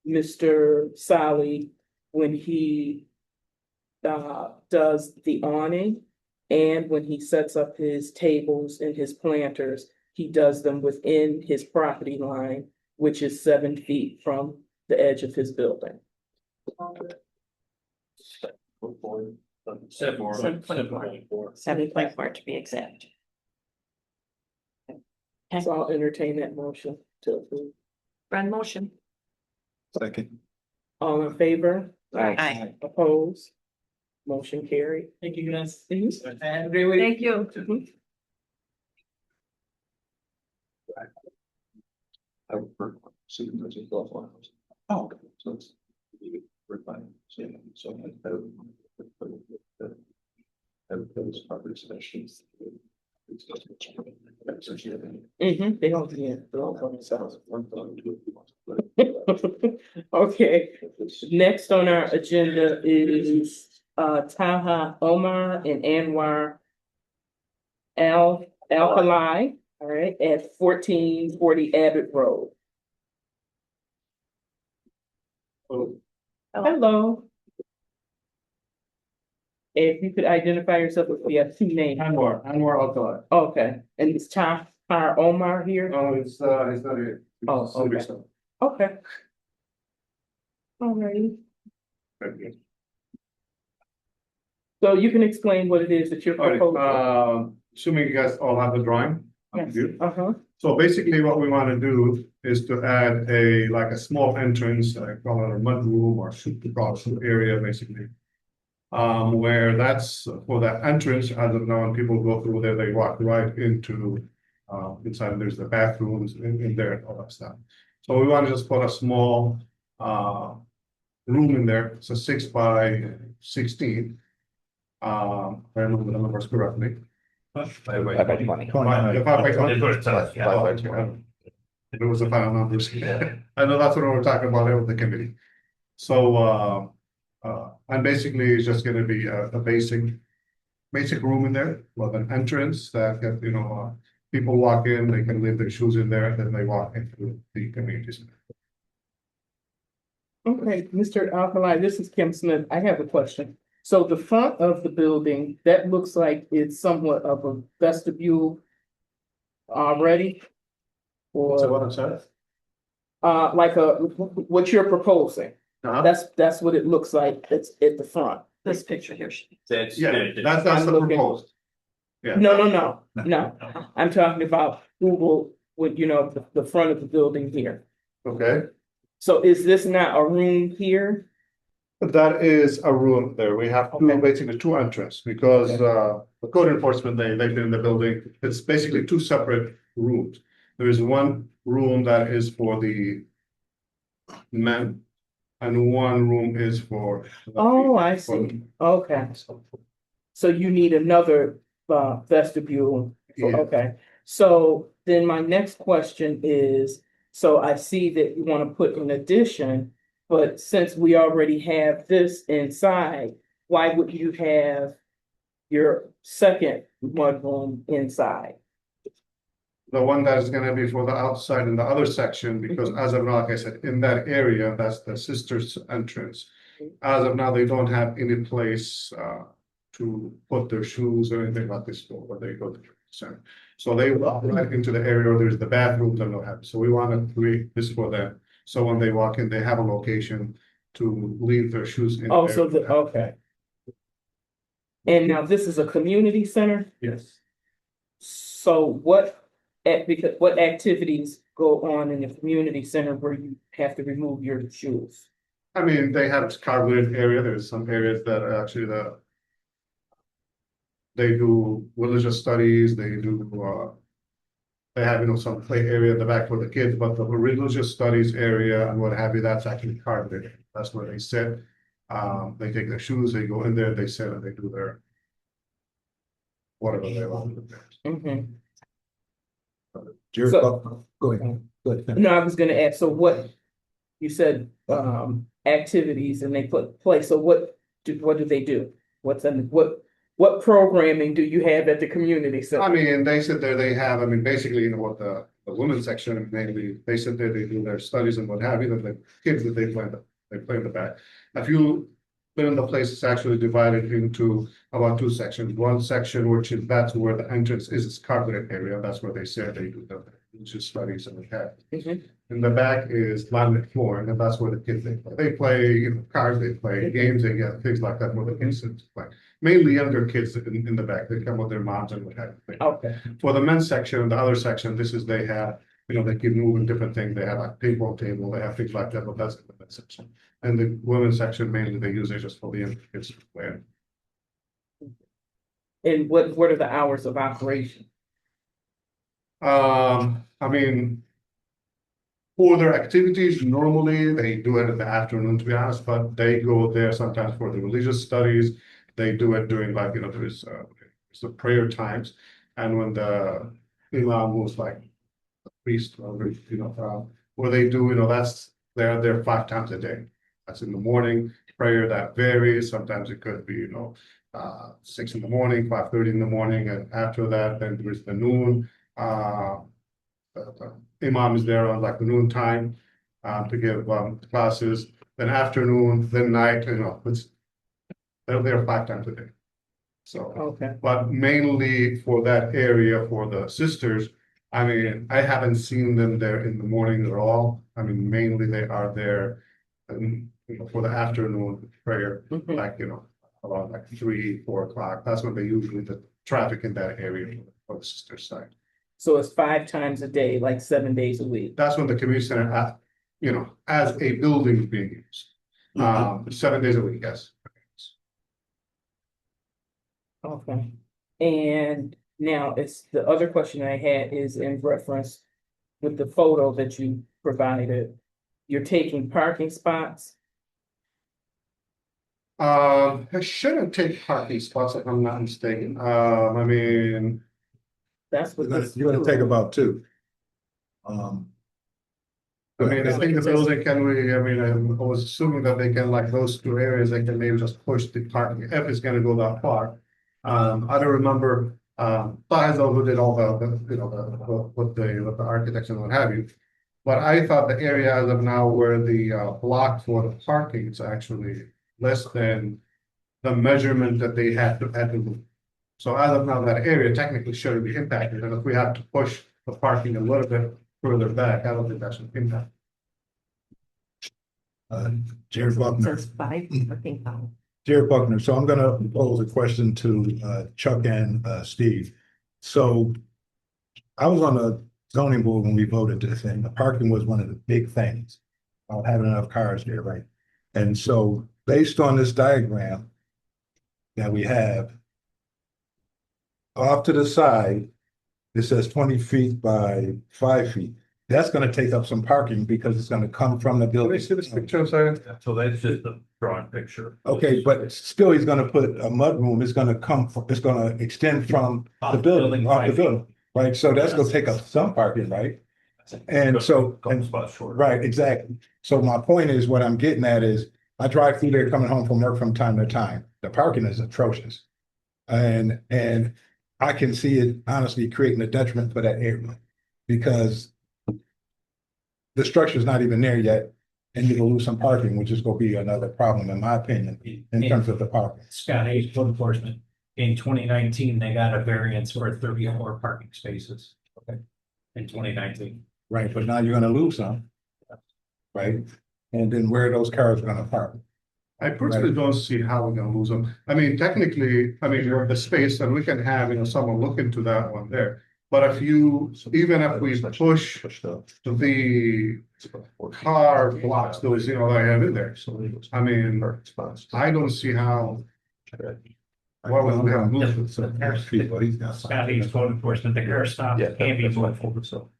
Speaker 3: Mr. Sally, when he does the awning and when he sets up his tables and his planters, he does them within his property line, which is 7 feet from the edge of his building.
Speaker 8: 7.4.
Speaker 5: 7.4 to be exact. Okay.
Speaker 3: So I'll entertain that motion to approve.
Speaker 7: Friend motion.
Speaker 6: Second.
Speaker 3: All in favor?
Speaker 5: Aye.
Speaker 3: Opposed? Motion carried.
Speaker 10: Thank you, guys.
Speaker 3: Mhm.
Speaker 10: Have a great week.
Speaker 7: Thank you.
Speaker 3: Mhm.
Speaker 11: I would prefer supervisor golf house. Oh, okay. So it's. We're fine. So, I would put this property sessions.
Speaker 3: They don't, yeah, they're all from themselves. Okay, next on our agenda is Taha Omar and Anwar Al-Khalai, all right, at 1440 Abbott Road. Hello. If you could identify yourself, if we have two names.
Speaker 12: Anwar Alkali.
Speaker 3: Okay, and it's Taha Omar here?
Speaker 12: Oh, it's not here.
Speaker 3: Oh, okay. Okay. Alrighty. So you can explain what it is that you're proposing.
Speaker 12: Assuming you guys all have the drawing.
Speaker 3: Yes.
Speaker 12: You.
Speaker 3: Uh-huh.
Speaker 12: So basically what we want to do is to add like a small entrance, I call it a mud room or super crossing area, basically. Where that's for that entrance, as of now, when people go through there, they walk right into, inside there's the bathrooms in there and all that stuff. So we want to just put a small, room in there. It's a 6 by 16. I remember the numbers correctly.
Speaker 9: 5 by 20.
Speaker 12: Yeah, 5 by 20.
Speaker 8: That's what it says, yeah.
Speaker 11: 5 by 20.
Speaker 12: It was the final numbers. I know that's what we were talking about there with the committee. So, and basically it's just gonna be a basic room in there with an entrance that, people walk in, they can leave their shoes in there, and then they walk into the community center.
Speaker 3: Okay, Mr. Alkali, this is Kim Smith. I have a question. So the front of the building, that looks like it's somewhat of a vestibule already?
Speaker 12: So
Speaker 3: Or,
Speaker 12: what I'm saying?
Speaker 3: like what you're proposing?
Speaker 12: Uh-huh.
Speaker 3: That's what it looks like. It's at the front.
Speaker 7: This picture here.
Speaker 12: Yeah, that's
Speaker 3: I'm
Speaker 12: the
Speaker 3: looking-
Speaker 12: proposed. Yeah.
Speaker 3: No. I'm talking about Google with, the front of the building here.
Speaker 12: Okay,
Speaker 3: So is this not a room here?
Speaker 12: that is a room there. We have
Speaker 3: Okay.
Speaker 12: basically two entrances because the code enforcement, they've been in the building. It's basically two separate rooms. There is one room that is for the men and one room is for. the
Speaker 3: Oh, I
Speaker 12: for-
Speaker 3: see. Okay. So you need another vestibule.
Speaker 12: Yeah.
Speaker 3: Okay. So then my next question is, so I see that you want to put an addition, but since we already have this inside, why would you have your second mudroom inside?
Speaker 12: The one that is gonna be for the outside in the other section, because as of now, like I said, in that area, that's the sisters entrance. As of now, they don't have any place to put their shoes or anything like this for when they go to the center. So they walk right into the area where there's the bathrooms and what have you. So we want to create this for them. So when they walk in, they have a location to leave their shoes in.
Speaker 3: Oh,
Speaker 12: there.
Speaker 3: so okay. And now this is a community center?
Speaker 12: Yes.
Speaker 3: So what activities go on in the community center where you have to remove your shoes?
Speaker 12: I mean, they have carpeted area. There's some areas that are actually they do religious studies, they do, they have, some play area in the back for the kids, but the religious studies area and what have you, that's actually carpeted. That's where they sit. They take their shoes, they go in there, they sit and they do their whatever they want to do.
Speaker 3: Mhm.
Speaker 6: Jared,
Speaker 3: So-
Speaker 6: go ahead. Go ahead.
Speaker 3: No, I was gonna ask, so what, you said, activities and they play, so what do they do? what programming do you have at the community center?
Speaker 12: I mean, they said there they have, I mean, basically, you know, what the women's section, mainly, they said that they do their studies and what have you, that the kids that they play in the back. If you been in the place, it's actually divided into about two sections. One section, which is, that's where the entrance is, it's carpeted area, that's where they said they do the religious studies and what have you.
Speaker 3: Mhm.
Speaker 12: In the back is laminate floor, and that's where the kids they play, you know, cards, they play games, they get things like that, where the kids play. Mainly younger kids in the back, they come with their moms and what have you.
Speaker 3: Okay,
Speaker 12: For the men's section, the other section, this is they have, you know, they keep moving different things. They have like ping pong table, they have things like that, but that's in the men's section. And the women's section, mainly they use it just for the younger kids to play.
Speaker 3: and what are the hours of operation?
Speaker 12: I mean, for their activities, normally they do it in the afternoon, to be honest, but they go there sometimes for the religious studies. They do it during, like, you know, there's the prayer times. And when the imam was like a priest, or, you know, where they do, you know, they're there 5 times a day. That's in the morning prayer, that varies. Sometimes it could be, you know, 6 in the morning, 5:30 in the morning, and after that, then there's the noon. The imam is there on like the noon time to give classes. Then afternoon, then night, you know, they're there 5 times a day. So,
Speaker 3: Okay,
Speaker 12: but mainly for that area, for the sisters, I mean, I haven't seen them there in the morning at all. I mean, mainly they are there, you know, for the afternoon prayer,
Speaker 3: Mhm.
Speaker 12: like, you know, around like 3, 4 o'clock. That's when they usually, the traffic in that area for the sister side.
Speaker 3: So it's 5 times a day, like 7 days a week.
Speaker 12: That's when the community center, you know, as a building is being used. 7 days a week, yes.
Speaker 3: Okay. And now it's, the other question I had is in reference with the photo that you provided. You're taking parking spots.
Speaker 12: I shouldn't take parking spots if I'm not mistaken. I mean,
Speaker 3: That's what this.
Speaker 6: You're gonna take about 2. Um.
Speaker 12: I think the building can we, I mean, I was assuming that they can, like those 2 areas, they can maybe just push the parking if it's gonna go that far. I don't remember, Faisal who did all the, you know, with the architects and what have you. But I thought the area as of now where the block for the parking is actually less than the measurement that they had to move. So as of now, that area technically shouldn't be impacted, and if we have to push the parking a little bit further back, I don't think that should impact.
Speaker 6: Jared Buckner.
Speaker 7: Says 5, I think.
Speaker 6: Jared Buckner, so I'm gonna pose a question to Chuck and Steve. So I was on the zoning board when we voted this, and the parking was one of the big things. About having enough cars there, right? And so based on this diagram that we have, off to the side, it says 20 feet by 5 feet. That's gonna take up some parking because it's gonna come from the
Speaker 12: Let me
Speaker 6: building.
Speaker 12: see this picture, sorry.
Speaker 1: So that's just the drawing picture.
Speaker 6: Okay, but still, he's gonna put a mudroom, it's gonna it's gonna extend from the building, off the building, right? So that's gonna take up some parking, right? And so,
Speaker 1: Couple spots short.
Speaker 6: right, exactly. So my point is, what I'm getting at is, I drive through there coming home from work from time to time. The parking is atrocious. And I can see it honestly creating a detriment for that area. Because the structure's not even there yet, and you're gonna lose some parking, which is gonna be another problem, in my opinion, in terms of the parking.
Speaker 1: Scott Hayes, code enforcement, in 2019, they got a variance for 34 parking spaces. Okay. In 2019.
Speaker 6: Right, but now you're gonna lose some. Right? And then where are those cars gonna park?
Speaker 12: I personally don't see how we're gonna lose them. I mean, technically, I mean, you have the space and we can have, you know, someone look into that one there. But if you, even if we push the car blocks, those, you know, that I have in there. I mean, I don't see how. Why would we have moved?
Speaker 1: Scott Hayes, code enforcement, the car stop can be moved.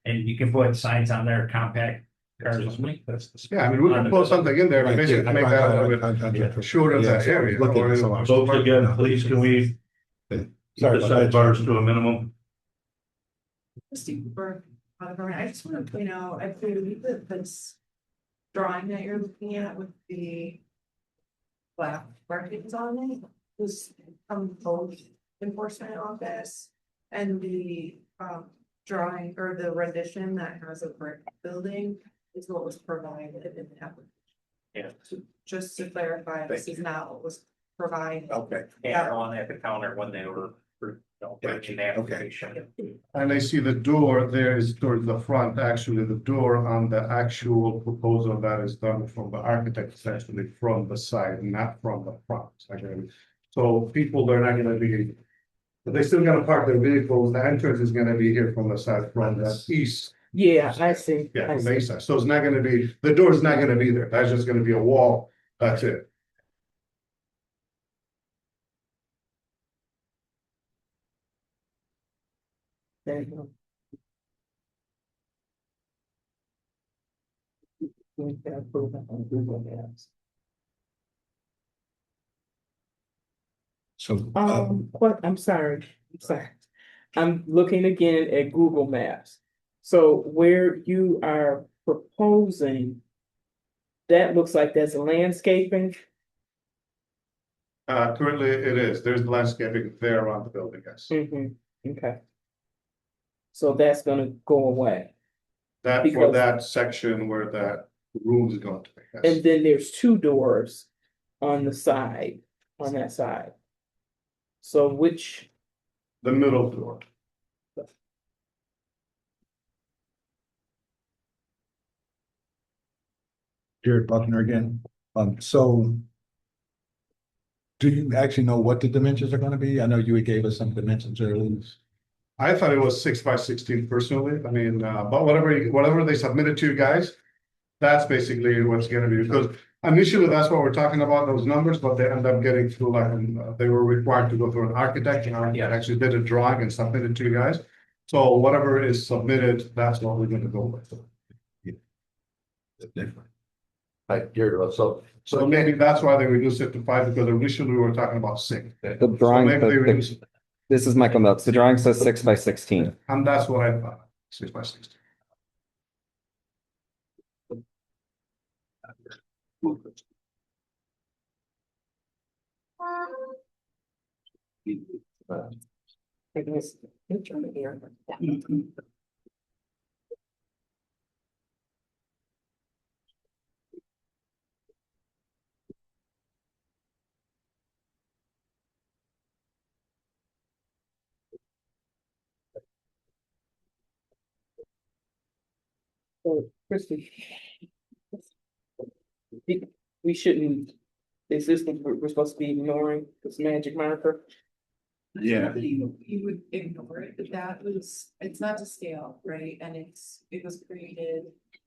Speaker 1: And you can put signs on there, compact cars only.
Speaker 12: Yeah, I mean, we can put something in there, basically to make that a little bit shorter of that area.
Speaker 4: Folks, again, please, can we keep the sidebars to a minimum?
Speaker 13: Christy Cooper, I just want to point out, I believe that this drawing that you're looking at with the black markings on it, was from both enforcement office and the drawing or the rendition that has a brick building is what was provided in the application.
Speaker 1: Yeah.
Speaker 13: So just to clarify, this is not what was provided.
Speaker 6: Okay.
Speaker 1: And on at the counter when they were, bringing the application.
Speaker 12: And I see the door there is towards the front, actually, the door on the actual proposal that is done from the architect is actually from the side, not from the front. Okay. So people, they're not gonna be, but they still gonna park their vehicles, the entrance is gonna be here from the side, from the east.
Speaker 3: Yeah, I see.
Speaker 12: Yeah,
Speaker 3: I
Speaker 12: from the
Speaker 3: see.
Speaker 12: east side, so it's not gonna be, the door's not gonna be there, that's just gonna be a wall, that's it.
Speaker 3: There you go. We can approve it on Google Maps.
Speaker 6: So,
Speaker 3: What, I'm sorry. I'm looking again at Google Maps. So where you are proposing, that looks like that's landscaping.
Speaker 12: Currently it is, there's landscaping there around the building, yes.
Speaker 3: Okay. So that's gonna go away.
Speaker 12: That for
Speaker 3: Because-
Speaker 12: that section where that room is going to be, yes.
Speaker 3: And then there's two doors on the side, on that side. So which,
Speaker 12: The middle door.
Speaker 6: Jared Buckner again. So do you actually know what the dimensions are gonna be? I know you gave us some dimensions earlier.
Speaker 12: I thought it was 6 by 16 personally, I mean, but whatever they submitted to you guys. That's basically what's gonna be, because initially that's what we're talking about, those numbers, but they end up getting through like, they were required to go through an architect, and architect actually did a drawing and submitted to you guys. So whatever is submitted, that's what we're gonna go with.
Speaker 6: It's different.
Speaker 11: Like, here,
Speaker 12: So maybe that's why they reduced it to 5, because initially we were talking about 6.
Speaker 9: The
Speaker 12: So
Speaker 9: drawing,
Speaker 12: maybe they reduced it,
Speaker 9: this is Michael Milks. The drawing says 6 by 16.
Speaker 12: and that's what I thought, 6 by 16.
Speaker 3: I guess, picture here. So, Christie. We shouldn't, is this what we're supposed to be ignoring, this magic marker?
Speaker 6: Yeah.
Speaker 13: You would ignore it, but that was, it's not to scale, right? And it was created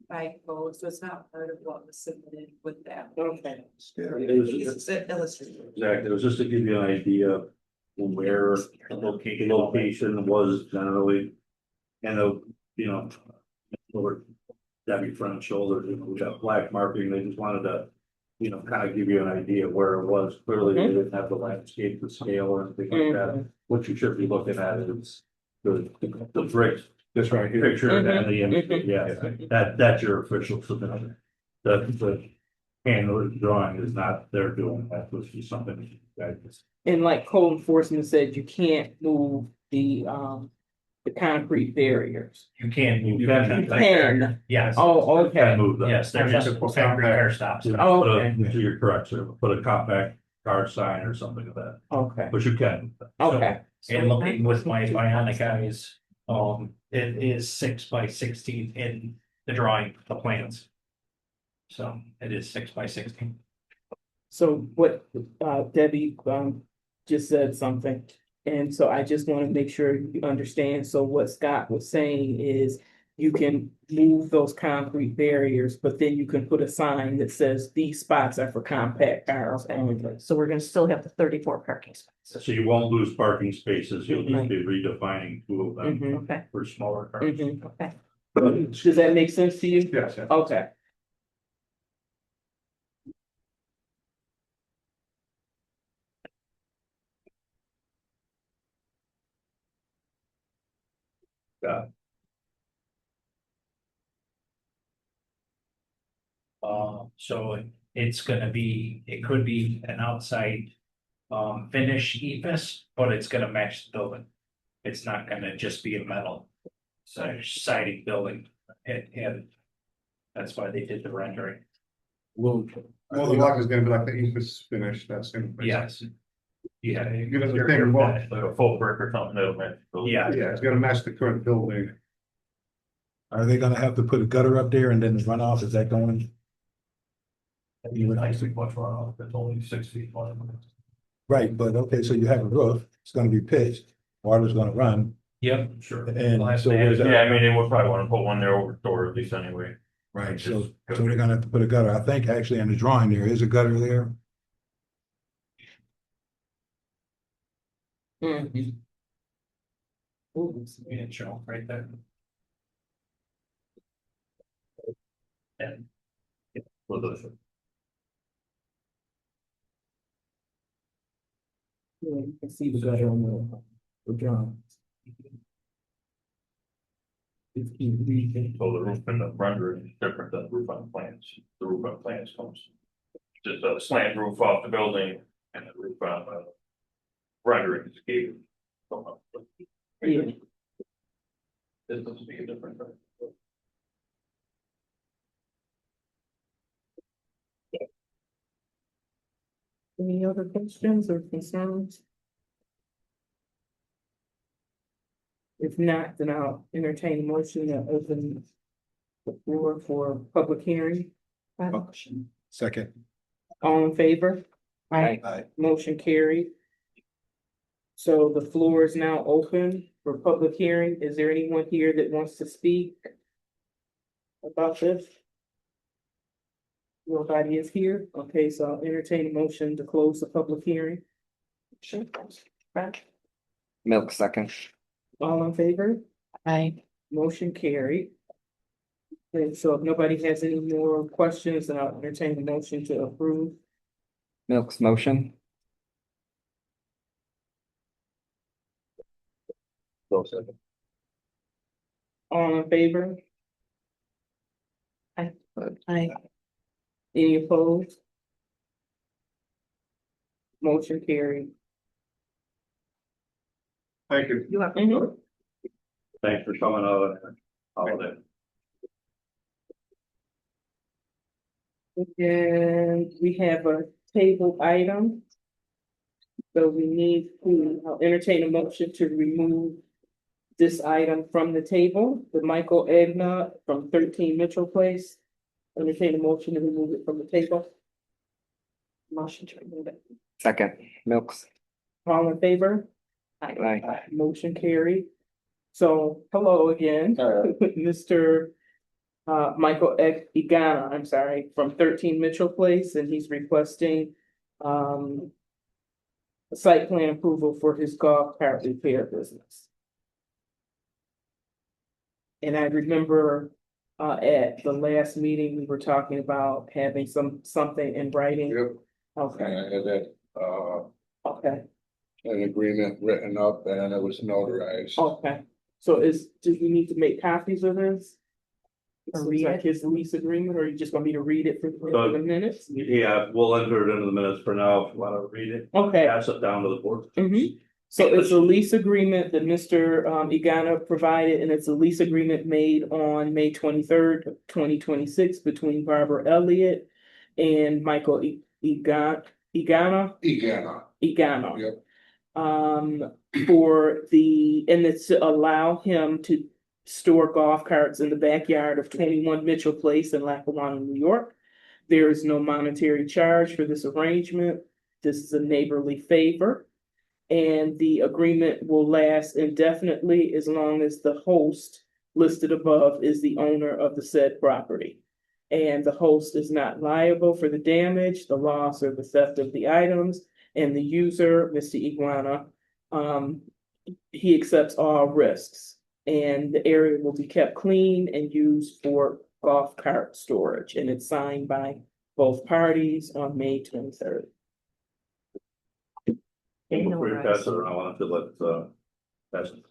Speaker 13: by code, so it's not part of what was submitted with that.
Speaker 3: Okay.
Speaker 4: It was
Speaker 13: It's illustrated.
Speaker 4: exactly, it was just to give you an idea of where the location was generally. And you know, over Debbie front shoulder, we got black marking, they just wanted to, kind of give you an idea of where it was. Clearly, they didn't have the landscape to scale or anything like that. What you should be looking at is the brick.
Speaker 6: This right here.
Speaker 4: Picture and the image, yeah, that's your official submission. The handwritten drawing is not their doing, that was just something.
Speaker 3: And like code enforcement said, you can't move the concrete barriers.
Speaker 1: You can move.
Speaker 4: You can.
Speaker 3: Can.
Speaker 1: Yes.
Speaker 3: Oh, okay.
Speaker 4: Can move them.
Speaker 1: Yes, they're just concrete car stops.
Speaker 3: Oh,
Speaker 4: Put a-
Speaker 3: okay.
Speaker 4: You're correct, sir, put a compact car sign or something like that,
Speaker 3: Okay,
Speaker 4: but you can.
Speaker 3: okay.
Speaker 1: And looking with my bionic eyes, it is 6 by 16 in the drawing, the plans. So it is 6 by 16.
Speaker 3: So what, Debbie, just said something. And so I just want to make sure you understand. So what Scott was saying is you can move those concrete barriers, but then you can put a sign that says these spots are for compact cars only.
Speaker 7: So we're gonna still have the 34 parking spots.
Speaker 4: So you won't lose parking spaces, you'll just be redefining 2 of them
Speaker 3: Mhm,
Speaker 7: Okay,
Speaker 4: for smaller cars.
Speaker 3: mhm.
Speaker 7: okay.
Speaker 3: Does that make sense to you?
Speaker 12: Yes,
Speaker 3: Okay.
Speaker 1: So it's gonna be, it could be an outside finish ephes, but it's gonna match the building. It's not gonna just be a metal siding building. That's why they did the rendering.
Speaker 12: Well, the block is gonna be like the ethos finish, that's in.
Speaker 1: Yes. Yeah.
Speaker 12: Give us the thing, what?
Speaker 8: Like a full brick or something, that'll match. the building.
Speaker 1: Yeah.
Speaker 12: Yeah, it's gonna match the current building.
Speaker 6: Are they gonna have to put a gutter up there and then the runoff, is that going?
Speaker 8: Even I see much runoff, it's only 6 feet wide.
Speaker 6: Right, but okay, so you have a roof, it's gonna be pitched, water's gonna run,
Speaker 1: Yep, sure.
Speaker 6: and so where's
Speaker 8: Yeah, I
Speaker 6: that?
Speaker 8: mean, they would probably wanna put one there over the door at least anyway.
Speaker 6: Right, so they're gonna have to put a gutter, I think actually in the drawing there is a gutter there.
Speaker 3: Mhm. Ooh,
Speaker 1: Yeah, show right there. And
Speaker 8: For those.
Speaker 3: yeah, you can see the gutter on the drawing. It's easy.
Speaker 8: So the roof in the rendering is different than the roof on plans. The roof on plans comes. Just a slant roof off the building and the roof on the rendering is gated.
Speaker 3: Yeah.
Speaker 8: This looks to be a different.
Speaker 3: Any other questions or concerns? If not, then I'll entertain a motion to open the floor for public hearing.
Speaker 6: Second.
Speaker 3: All in favor?
Speaker 6: Aye.
Speaker 3: Motion carried. So the floor is now open for public hearing. Is there anyone here that wants to speak about this? Nobody is here. Okay, so I'll entertain a motion to close the public hearing. Sure.
Speaker 9: Milk second.
Speaker 3: All in favor?
Speaker 5: Aye.
Speaker 3: Motion carried. And so if nobody has any more questions, then I'll entertain the motion to approve.
Speaker 9: Milk's motion.
Speaker 11: So second.
Speaker 3: All in favor?
Speaker 5: Aye.
Speaker 3: Any opposed? Motion carried.
Speaker 12: Thank you.
Speaker 7: You have.
Speaker 3: Mhm.
Speaker 4: Thanks for coming out. Holiday.
Speaker 3: And we have a table item. So we need to, I'll entertain a motion to remove this item from the table, the Michael Edna from 13 Mitchell Place. Entertain a motion to remove it from the table. Motion to remove it.
Speaker 9: Second. Milk's.
Speaker 3: All in favor?
Speaker 9: Aye.
Speaker 3: Motion carried. So, hello again, Mr. Michael Igana, I'm sorry, from 13 Mitchell Place, and he's requesting a site plan approval for his golf cart repair business. And I remember at the last meeting, we were talking about having something in writing.
Speaker 11: Yep,
Speaker 3: Okay,
Speaker 11: I had that,
Speaker 3: okay,
Speaker 11: an agreement written up and it was notarized.
Speaker 3: okay. So do we need to make copies of this?
Speaker 7: Or
Speaker 3: This
Speaker 7: read
Speaker 3: is like
Speaker 7: it?
Speaker 3: his lease agreement, or are you just want me to read it for the minutes?
Speaker 4: Yeah, we'll enter it into the minutes for now if you want to read it.
Speaker 3: Okay.
Speaker 4: Pass it down to the board.
Speaker 3: Mhm. So it's a lease agreement that Mr. Igana provided, and it's a lease agreement made on May 23rd, 2026 between Barbara Elliott and Michael Igana.
Speaker 11: Egana.
Speaker 3: Igano.
Speaker 11: Yep.
Speaker 3: And it's to allow him to store golf carts in the backyard of 21 Mitchell Place in Lackawanna, New York. There is no monetary charge for this arrangement. This is a neighborly favor. And the agreement will last indefinitely as long as the host listed above is the owner of the said property. And the host is not liable for the damage, the loss, or the theft of the items. And the user, Mr. Iguana, he accepts all risks. And the area will be kept clean and used for golf cart storage. And it's signed by both parties on May 23rd.
Speaker 4: Before you pass it around, I wanted to let, pass it.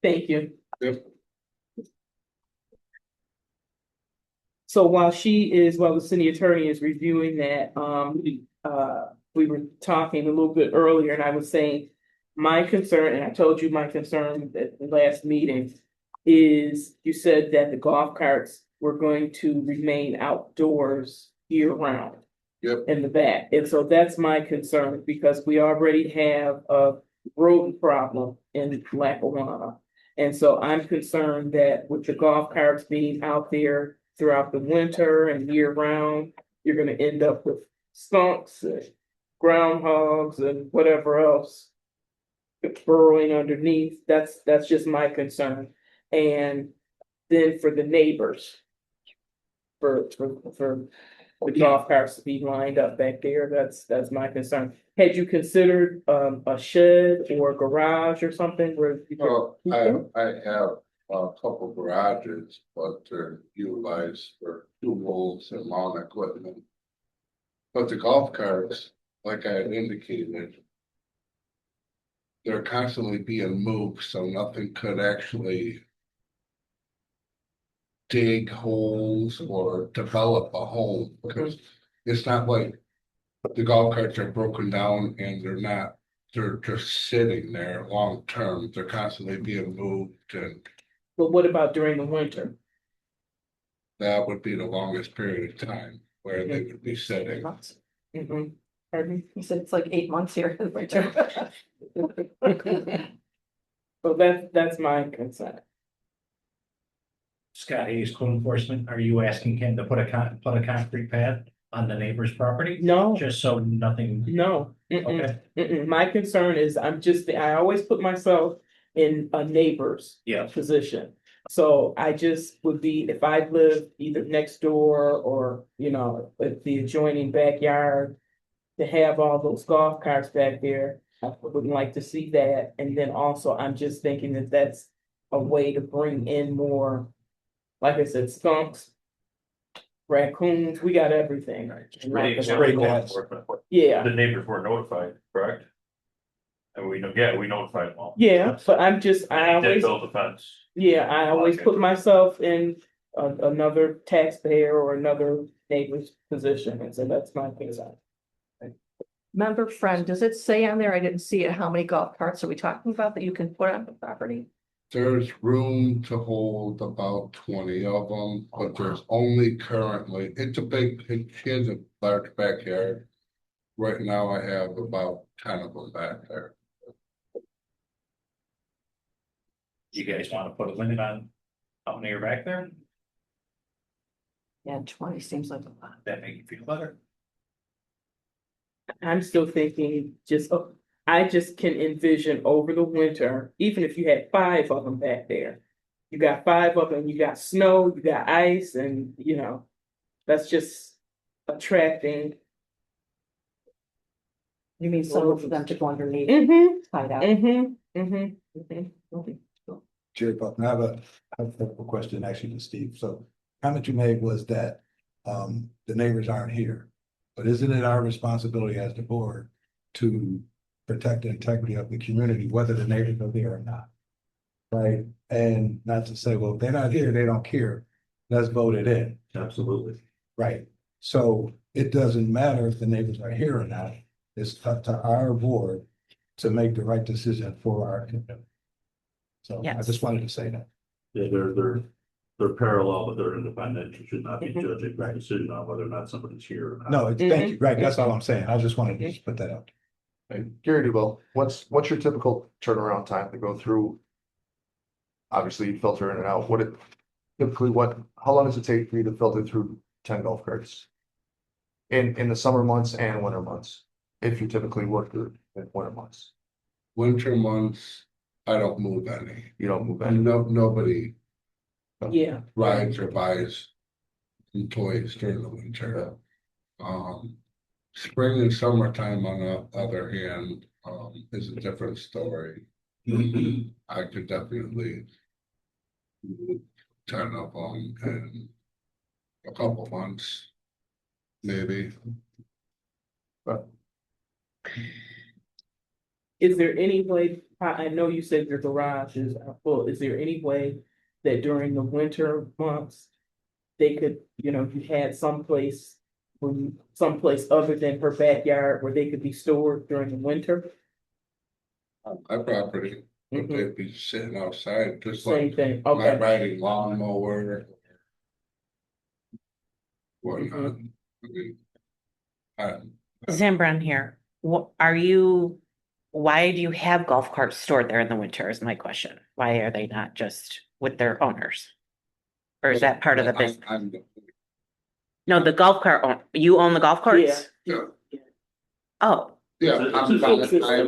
Speaker 3: Thank you.
Speaker 11: Yep.
Speaker 3: So while the city attorney is reviewing that, we were talking a little bit earlier and I was saying, my concern, and I told you my concern at the last meeting, is you said that the golf carts were going to remain outdoors year round.
Speaker 11: Yep.
Speaker 3: In the back. And so that's my concern because we already have a rodent problem in Lackawanna. And so I'm concerned that with the golf carts being out there throughout the winter and year round, you're gonna end up with skunks and groundhogs and whatever else burrowing underneath. That's just my concern. And then for the neighbors, for the golf carts to be lined up back there, that's my concern. Had you considered a shed or a garage or something where?
Speaker 11: Well, I have a couple garages, but they're utilized for two holes and lawn equipment. But the golf carts, like I had indicated, they're constantly being moved, so nothing could actually dig holes or develop a home, because it's not like the golf carts are broken down and they're just sitting there long term. They're constantly being moved, and
Speaker 3: But what about during the winter?
Speaker 11: that would be the longest period of time where they would be sitting.
Speaker 3: Mhm. Pardon
Speaker 7: He said it's like 8 months here in the winter.
Speaker 3: me? So that's my concern.
Speaker 1: Scott Hayes, code enforcement, are you asking him to put a concrete pad on the neighbor's property?
Speaker 3: No,
Speaker 1: Just so nothing,
Speaker 3: no.
Speaker 1: okay,
Speaker 3: My concern is I always put myself in a neighbor's
Speaker 1: yeah,
Speaker 3: position. So I just would be, if I lived either next door or, at the adjoining backyard, to have all those golf carts back there, I wouldn't like to see that. And then also, I'm just thinking that that's a way to bring in more, like I said, skunks, raccoons, we got everything.
Speaker 6: Spray cats.
Speaker 3: Yeah.
Speaker 8: The neighbors were notified, correct? And we notified them all.
Speaker 3: Yeah, but I
Speaker 8: They did
Speaker 3: always,
Speaker 8: build the fence.
Speaker 3: yeah, I always
Speaker 8: Okay.
Speaker 3: put myself in another taxpayer or another neighbor's position, and so that's my concern.
Speaker 7: Member friend, does it say on there, I didn't see it, how many golf carts are we talking about that you can put on the property?
Speaker 11: There's room to hold about 20 of them, but there's only currently, she has a large backyard. Right now I have about 10 of them back there.
Speaker 1: you guys wanna put a limit on how many are back there?
Speaker 7: Yeah, 20 seems like a lot.
Speaker 1: That make you feel better?
Speaker 3: I'm still thinking I just can envision over the winter, even if you had 5 of them back there. You got 5 of them, you got snow, you got ice, and that's just attracting.
Speaker 7: You mean some for them to go underneath,
Speaker 3: Mm-hmm,
Speaker 7: hide out?
Speaker 6: Chair Buckner, I have a hypothetical question actually to Steve. So comment you made was that the neighbors aren't here. But isn't it our responsibility as the board to protect the integrity of the community, whether the neighbors are there or not? Right? And not to say, well, if they're not here, they don't care. Let's vote it in.
Speaker 4: Absolutely.
Speaker 6: Right. So it doesn't matter if the neighbors are here or not. It's up to our board to make the right decision for our community. So I
Speaker 5: Yes.
Speaker 6: just wanted to say that.
Speaker 4: Yeah, they're parallel, but they're independent. You should not be judging the decision on whether or not somebody's here or not.
Speaker 6: No, thank you. Right. That's all I'm saying. I just wanted to just put that out.
Speaker 11: Hey, Gary DeVille, what's your typical turnaround time to go through? Obviously, you filter in and out. How long does it take for you to filter through 10 golf carts? In the summer months and winter months, if you typically work in winter months? Winter months, I don't move any. You don't move any? No, nobody
Speaker 3: Yeah.
Speaker 11: rides or buys toys during the winter. Spring and summertime, on the other hand, is a different story. I could definitely move 10 of them in a couple months, maybe. But
Speaker 3: Is there any way, I know you said your garages are full, is there any way that during the winter months, they could, you had someplace someplace other than her backyard where they could be stored during the winter?
Speaker 14: My property, but
Speaker 3: Mhm.
Speaker 14: they'd be sitting outside, just
Speaker 3: Same
Speaker 14: like
Speaker 3: thing,
Speaker 14: my
Speaker 3: okay.
Speaker 14: riding lawnmower. Whatnot.
Speaker 3: Mhm.
Speaker 14: I mean,
Speaker 5: Zambron here. What are you? Why do you have golf carts stored there in the winter is my question. Why are they not just with their owners? Or is that part of the business? No, the golf cart, you own the golf carts?
Speaker 14: Yeah,
Speaker 5: Oh,
Speaker 14: yeah, I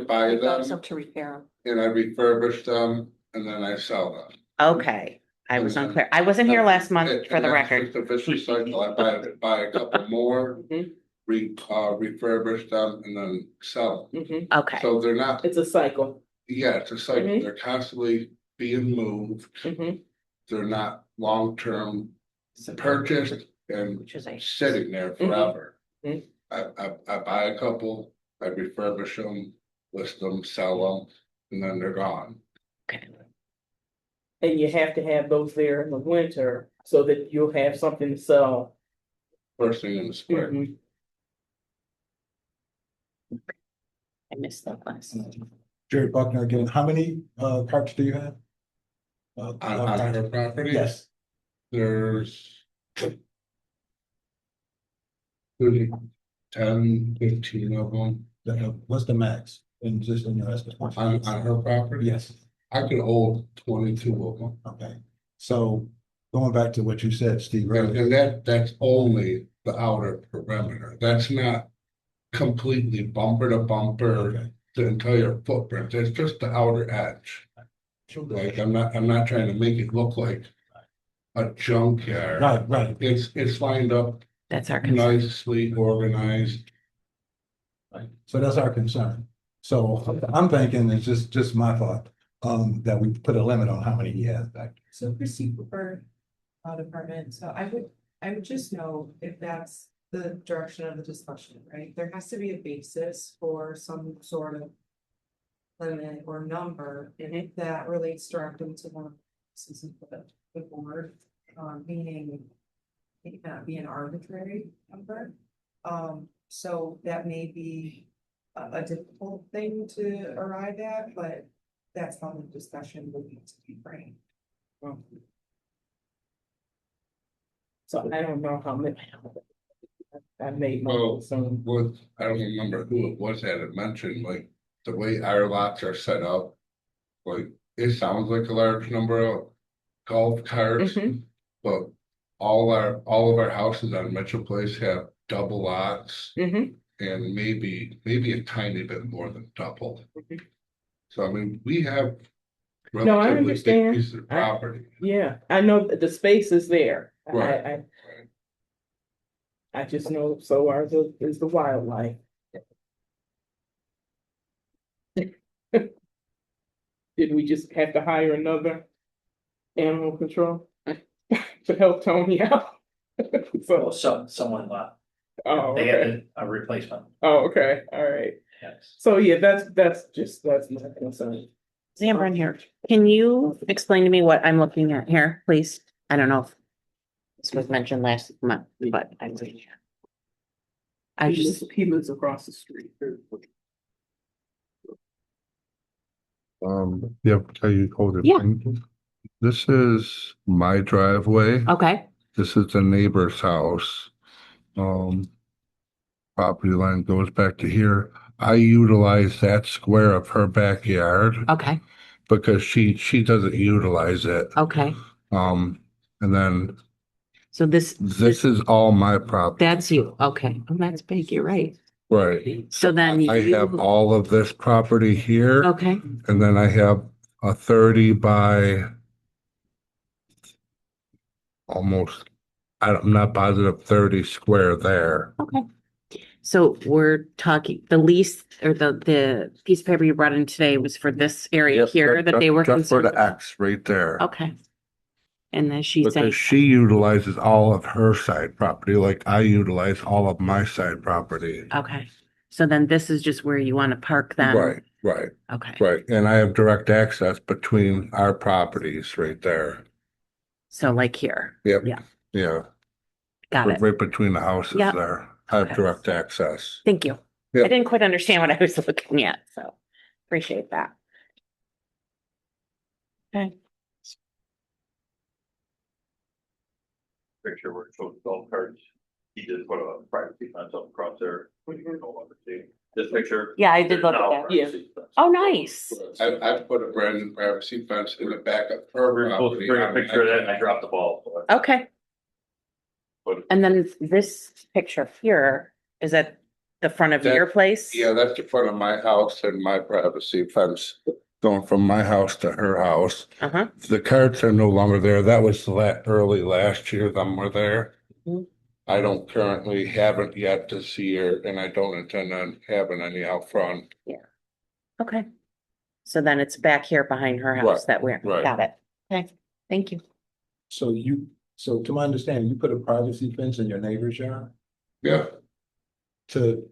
Speaker 14: buy
Speaker 7: Use
Speaker 14: them
Speaker 7: them to repair
Speaker 14: and I refurbish them and then I sell them.
Speaker 5: okay. I was unclear. I wasn't here last month for
Speaker 14: And
Speaker 5: the
Speaker 14: that's
Speaker 5: record.
Speaker 14: just a vicious cycle. I buy a couple more,
Speaker 3: Mhm.
Speaker 14: refurbish them and then sell them.
Speaker 3: Mhm.
Speaker 5: Okay,
Speaker 14: So they're not,
Speaker 3: It's a cycle.
Speaker 14: yeah, it's a cycle.
Speaker 3: Mhm.
Speaker 14: They're constantly being moved.
Speaker 3: Mhm.
Speaker 14: They're not long-term purchased and
Speaker 5: which is a,
Speaker 14: sitting there forever.
Speaker 3: Mhm.
Speaker 14: I buy a couple, I refurbish them, list them, sell them, and then they're gone.
Speaker 5: okay.
Speaker 3: And you have to have those there in the winter so that you'll have something to sell.
Speaker 14: First thing in the spring.
Speaker 3: Mhm.
Speaker 5: I missed that last.
Speaker 6: Jerry Buckner again, how many carts do you have?
Speaker 14: On her property?
Speaker 6: Yes.
Speaker 14: There's 30, 10, 15 of them.
Speaker 6: What's the max? And just in your estimate?
Speaker 14: On her property?
Speaker 6: Yes.
Speaker 14: I could hold 22 of them.
Speaker 6: Okay. So going back to what you said, Steve, earlier.
Speaker 14: And that's only the outer perimeter. That's not completely bumper to bumper,
Speaker 6: Okay.
Speaker 14: the entire footprint. It's just the outer edge. Like I'm not trying to make it look like a junkyard.
Speaker 6: Right.
Speaker 14: It's lined up
Speaker 5: That's our concern.
Speaker 14: nicely organized.
Speaker 6: Right. So that's our concern. So I'm thinking, it's just my thought, that we put a limit on how many he has back.
Speaker 13: So Christie Cooper, department, so I would just know if that's the direction of the discussion, right? There has to be a basis for some sort of limit or number that relates directly to one of the board, meaning it cannot be an arbitrary number. So that may be a difficult thing to arrive at, but that's how the discussion would need to be framed.
Speaker 3: So I don't know how many. I made my
Speaker 14: Well,
Speaker 3: concern.
Speaker 14: what, I don't remember who it was that had mentioned, like, the way our lots are set up. Like, it sounds like a large number of golf carts, but all of our houses on Mitchell Place have double lots.
Speaker 3: Mhm.
Speaker 14: And maybe a tiny bit more than double. So I mean, we have
Speaker 3: No, I
Speaker 14: relatively big
Speaker 3: understand.
Speaker 14: pieces of property.
Speaker 3: Yeah, I know that the space is there.
Speaker 14: Right.
Speaker 3: I just know is the wildlife. Did we just have to hire another animal control to help Tony out?
Speaker 1: So someone left.
Speaker 3: Oh,
Speaker 1: They
Speaker 3: okay.
Speaker 1: had a replacement.
Speaker 3: Oh, okay, all right.
Speaker 1: Yes.
Speaker 3: So yeah, that's my concern.
Speaker 5: Zambron here. Can you explain to me what I'm looking at here, please? I don't know if this was mentioned last month, but
Speaker 3: He lives across the street.
Speaker 14: Yeah, tell you hold it.
Speaker 5: Yeah.
Speaker 14: This is my driveway.
Speaker 5: okay,
Speaker 14: This is the neighbor's house. Property line goes back to here. I utilize that square of her backyard
Speaker 5: okay,
Speaker 14: because she doesn't utilize it.
Speaker 5: okay.
Speaker 14: And then
Speaker 5: So this
Speaker 14: is all my property.
Speaker 5: that's you. Okay. Oh, that's big. You're right.
Speaker 14: Right.
Speaker 5: So then
Speaker 14: I have all of this property here.
Speaker 5: okay,
Speaker 14: And then I have a 30 by almost, I'm not positive 30 square there.
Speaker 5: okay. So we're talking, the lease or the piece of paper you brought in today was for this area
Speaker 14: Yes,
Speaker 5: here that they were
Speaker 14: just for
Speaker 5: concerned
Speaker 14: the
Speaker 5: about?
Speaker 14: X right there.
Speaker 5: Okay. And then she's saying,
Speaker 14: Because she utilizes all of her side property, like I utilize all of my side property.
Speaker 5: okay. So then this is just where you want to park them?
Speaker 14: Right.
Speaker 5: Okay.
Speaker 14: And I have direct access between our properties right there.
Speaker 5: So like here?
Speaker 14: Yep.
Speaker 5: Yeah.
Speaker 14: Yeah.
Speaker 5: Got it.
Speaker 14: Right between the houses
Speaker 5: Yep.
Speaker 14: there. have direct access.
Speaker 5: Thank you.
Speaker 14: Yeah.
Speaker 5: I didn't quite understand what I was looking at, so appreciate that. Okay.
Speaker 8: Picture where it shows golf carts. He did put a privacy fence up across there, which you can no longer see. This picture.
Speaker 5: Yeah, I did
Speaker 8: there's
Speaker 5: look at
Speaker 8: now
Speaker 5: that.
Speaker 8: privacy fence.
Speaker 5: Oh, nice.
Speaker 14: I put a brand new privacy fence in the back of her
Speaker 8: We're supposed to
Speaker 14: property.
Speaker 8: bring a picture of that and I dropped the ball.
Speaker 5: Okay.
Speaker 8: But-
Speaker 5: And then this picture here, is at the front of your place?
Speaker 14: Yeah, that's the front of my house and my privacy fence going from my house to her house.
Speaker 5: Uh-huh.
Speaker 14: The carts are no longer there. That was early last year, them were there.
Speaker 5: Mhm.
Speaker 14: I don't currently have it yet this year, and I don't intend on having any out front.
Speaker 5: Okay. So then it's back here behind her house
Speaker 14: Right,
Speaker 5: that we're,
Speaker 14: right.
Speaker 5: got it. Okay, thank you.
Speaker 6: So to my understanding, you put a privacy fence in your neighbor's yard
Speaker 14: Yeah,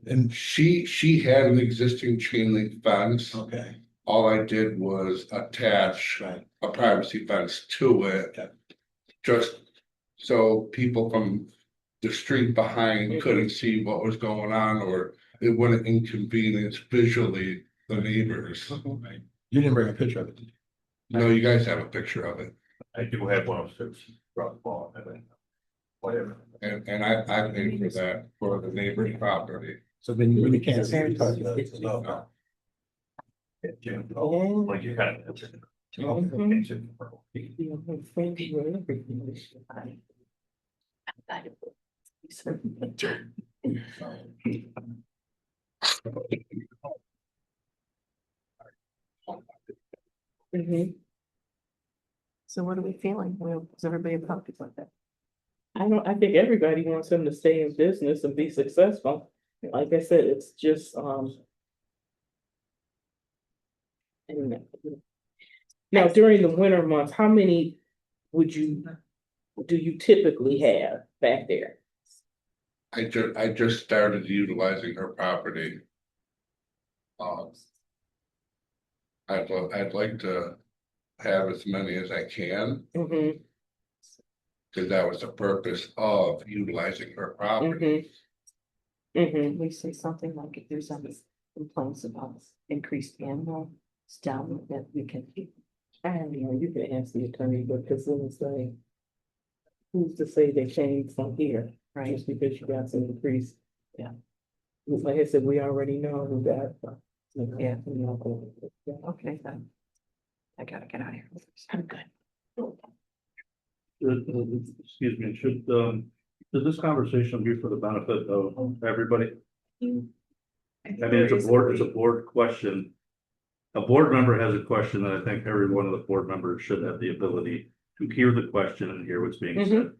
Speaker 6: and,
Speaker 14: she had an existing chain link fence.
Speaker 6: okay,
Speaker 14: All I did was attach
Speaker 6: right.
Speaker 14: a privacy fence to it.
Speaker 6: Okay.
Speaker 14: Just so people from the street behind couldn't see what was going on, or it wouldn't inconvenience visually the neighbors.
Speaker 6: Right. You didn't bring a picture of it, did you?
Speaker 14: No, you guys have a picture of it,
Speaker 8: I do have one of six, drop the ball, I think. Whatever.
Speaker 14: and I paid for that for the neighbor's property.
Speaker 6: So then you really can't see
Speaker 5: Very
Speaker 6: because of
Speaker 5: good.
Speaker 6: the logo.
Speaker 8: Like you kind of.
Speaker 3: Mhm.
Speaker 7: So what are we feeling? Well, is everybody happy with that?
Speaker 3: I think everybody wants them to stay in business and be successful. Like I said, it's just, and now during the winter months, how many do you typically have back there?
Speaker 14: I just started utilizing her property. I'd like to have as many as I can,
Speaker 3: Mm-hmm,
Speaker 14: because that was the purpose of utilizing her property.
Speaker 3: mm-hmm.
Speaker 7: We say something like if there's any complaints about increased animal down that we can.
Speaker 3: And you can ask the attorney, but because then it's like, who's to say they came from here,
Speaker 7: Right.
Speaker 3: just because you got some increase? Yeah. Like I said, we already know who got.
Speaker 7: Yeah.
Speaker 3: Yeah.
Speaker 7: Okay, then. I gotta get out of here.
Speaker 5: I'm good.
Speaker 4: Excuse me, should this conversation be for the benefit of everybody? I mean, it's a board question. A board member has a question that I think every one of the board members should have the ability to hear the question and hear what's being said.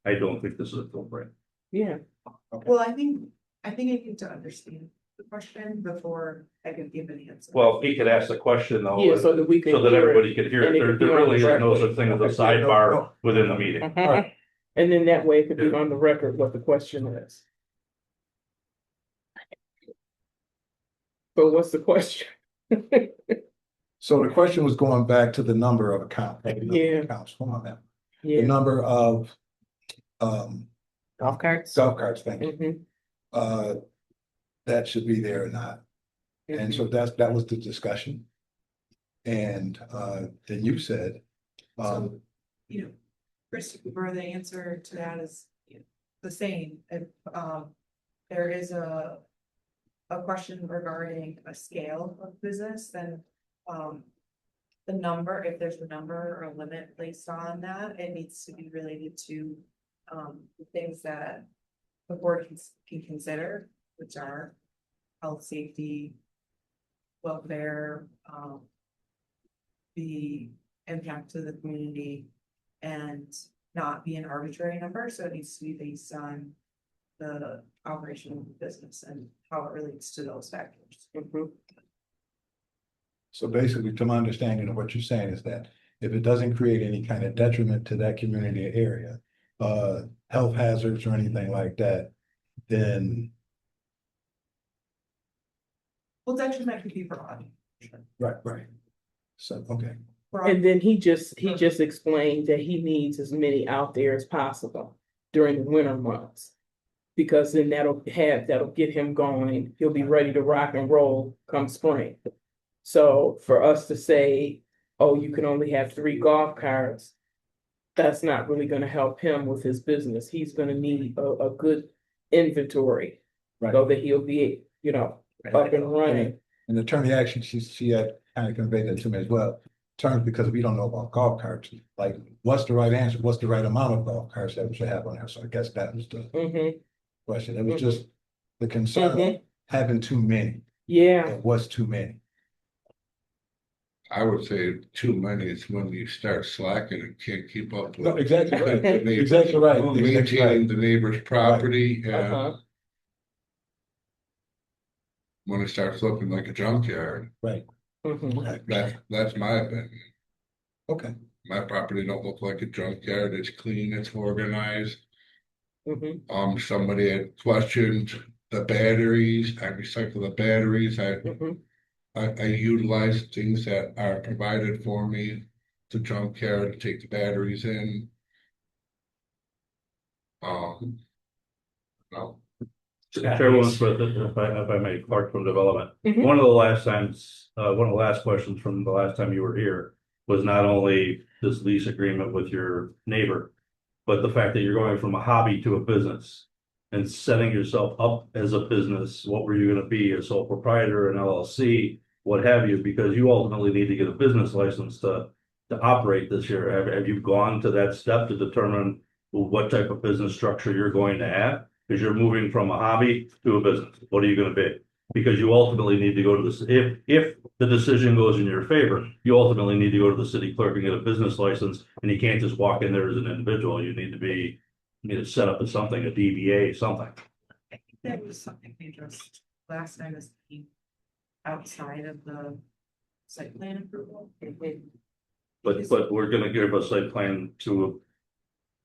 Speaker 4: I don't think this is appropriate.
Speaker 3: Yeah.
Speaker 13: Well, I think I need to understand the question before I can give an answer.
Speaker 4: Well, he could ask the question though.
Speaker 3: Yeah, so that we can.
Speaker 4: So that
Speaker 3: hear it.
Speaker 4: everybody could hear
Speaker 3: And
Speaker 4: it.
Speaker 3: it
Speaker 4: There
Speaker 3: could be on
Speaker 4: really
Speaker 3: the
Speaker 4: is no
Speaker 3: record.
Speaker 4: such thing as a
Speaker 6: Okay,
Speaker 4: sidebar within the meeting.
Speaker 3: And then that way it could be on the record what the question is. So what's the question?
Speaker 6: So the question was going back to the number of accounts.
Speaker 3: Yeah.
Speaker 6: Accounts, hold on now. The
Speaker 3: Yeah.
Speaker 6: number of,
Speaker 5: Golf carts?
Speaker 6: golf carts, thank you.
Speaker 3: Mhm.
Speaker 6: That should be there or not. And so that was the discussion. And, then you said,
Speaker 13: So, Chris, Cooper, the answer to that is the same. If, there is a question regarding a scale of business, then, the number, if there's a number or a limit placed on that, it needs to be related to, the things that the board can consider, which are health, safety, welfare, the impact to the community, and not be an arbitrary number, so it needs to be based on the operation of the business and how it relates to those factors.
Speaker 6: so basically, to my understanding of what you're saying is that if it doesn't create any kind of detriment to that community area, health hazards or anything like that, then,
Speaker 13: Well, detriment could be broad.
Speaker 6: right. So, okay.
Speaker 3: And then he just explained that he needs as many out there as possible during the winter months. Because then that'll get him going. He'll be ready to rock and roll come spring. So for us to say, oh, you can only have 3 golf carts, that's not really gonna help him with his business. He's gonna need a good inventory. So that he'll be, up and running.
Speaker 6: And Attorney actually, she had kind of conveyed that to me as well. Terms, because we don't know about golf carts, like, what's the right answer? What's the right amount of golf carts that we should have on there? So I guess that was the
Speaker 3: Mhm.
Speaker 6: question. It was just the concern of having too many.
Speaker 3: Yeah,
Speaker 6: What's too many?
Speaker 14: I would say too many is when you start slacking and can't keep up
Speaker 6: No,
Speaker 14: with.
Speaker 6: exactly right.
Speaker 14: the neighbors,
Speaker 6: Exactly right. Exactly
Speaker 14: Maintaining
Speaker 6: right.
Speaker 14: the neighbor's property and
Speaker 3: uh-huh,
Speaker 14: when it starts looking like a junkyard,
Speaker 6: Right.
Speaker 3: mhm,
Speaker 14: that's my opinion.
Speaker 6: Okay.
Speaker 14: My property don't look like a junkyard. It's clean, it's organized.
Speaker 3: mhm,
Speaker 14: Somebody had questioned the batteries. I recycle the batteries.
Speaker 3: mhm.
Speaker 14: I utilize things that are provided for me. The junkyard to take the batteries in. No.
Speaker 4: Chairwoman Smith, if I may, Clark from Development.
Speaker 3: Mhm.
Speaker 4: One of the last questions from the last time you were here was not only this lease agreement with your neighbor, but the fact that you're going from a hobby to a business and setting yourself up as a business. What were you gonna be, a sole proprietor, an LLC, what have you? Because you ultimately need to get a business license to operate this year. Have you gone to that step to determine what type of business structure you're going to have? Because you're moving from a hobby to a business. What are you gonna be? Because you ultimately need to go to this, if the decision goes in your favor, you ultimately need to go to the city clerk and get a business license, and you can't just walk in there as an individual. You need to be, set up as something, a DBA, something.
Speaker 13: I think that was something they addressed last time is outside of the site plan approval.
Speaker 4: But we're gonna give a site plan to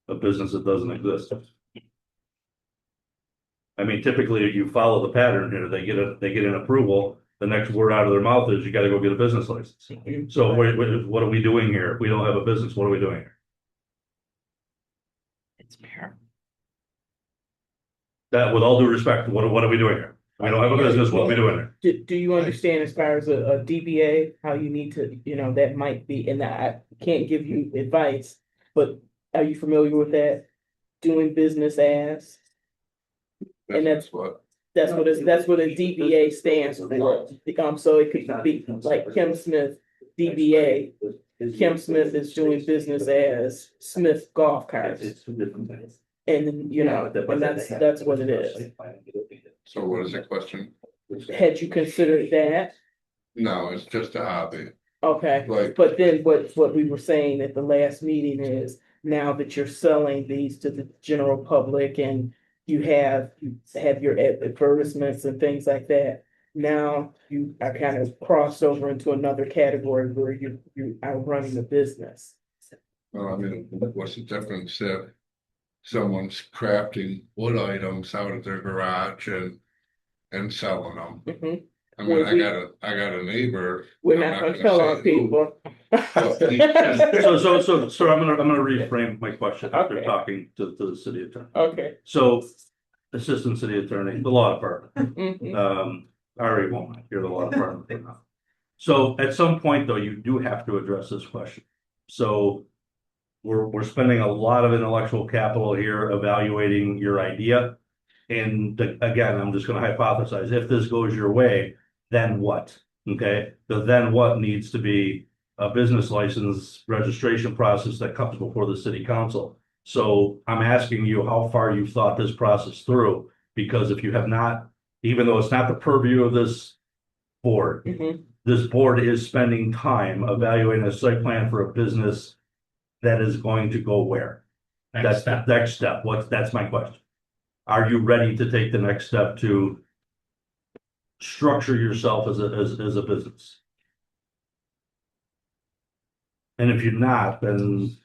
Speaker 4: a business that doesn't exist. I mean, typically you follow the pattern here. They get an approval. The next word out of their mouth is you gotta go get a business license. So what are we doing here? If we don't have a business, what are we doing here?
Speaker 5: It's fair.
Speaker 4: That, with all due respect, what are we doing here? We don't have a business, what are we doing here?
Speaker 3: Do you understand as far as a DBA, how you need to, that might be, and I can't give you advice, but are you familiar with that? Doing business as, and that's what a DBA stands for. So it could be like Kim Smith, DBA. Kim Smith is doing business as Smith Golf Carts.
Speaker 4: It's two different things.
Speaker 3: And and that's what it is.
Speaker 14: So what is the question?
Speaker 3: Had you considered that?
Speaker 14: No, it's just a hobby.
Speaker 3: Okay,
Speaker 14: Like,
Speaker 3: but then what we were saying at the last meeting is now that you're selling these to the general public and you have your advertisements and things like that. Now you are kind of crossed over into another category where you are running a business.
Speaker 14: well, I mean, what's the difference if someone's crafting wood items out of their garage and selling them?
Speaker 3: Mhm.
Speaker 14: I mean, I got a neighbor.
Speaker 3: We're
Speaker 14: I'm
Speaker 3: not gonna
Speaker 14: say
Speaker 3: tell our
Speaker 14: who,
Speaker 3: people.
Speaker 14: but he-
Speaker 4: So I'm gonna reframe my question after
Speaker 3: Okay.
Speaker 4: talking to the city attorney.
Speaker 3: Okay.
Speaker 4: So, Assistant City Attorney, the law department,
Speaker 3: Mhm.
Speaker 4: I already won't, you're the law department for now. So at some point, though, you do have to address this question. So we're spending a lot of intellectual capital here evaluating your idea. And again, I'm just gonna hypothesize, if this goes your way, then what? Okay, the then what needs to be a business license registration process that comes before the city council. So I'm asking you how far you've thought this process through, because if you have not, even though it's not the purview of this board,
Speaker 3: Mhm.
Speaker 4: this board is spending time evaluating a site plan for a business that is going to go where? That's the next step. That's my question. Are you ready to take the next step to structure yourself as a business? And if you're not, then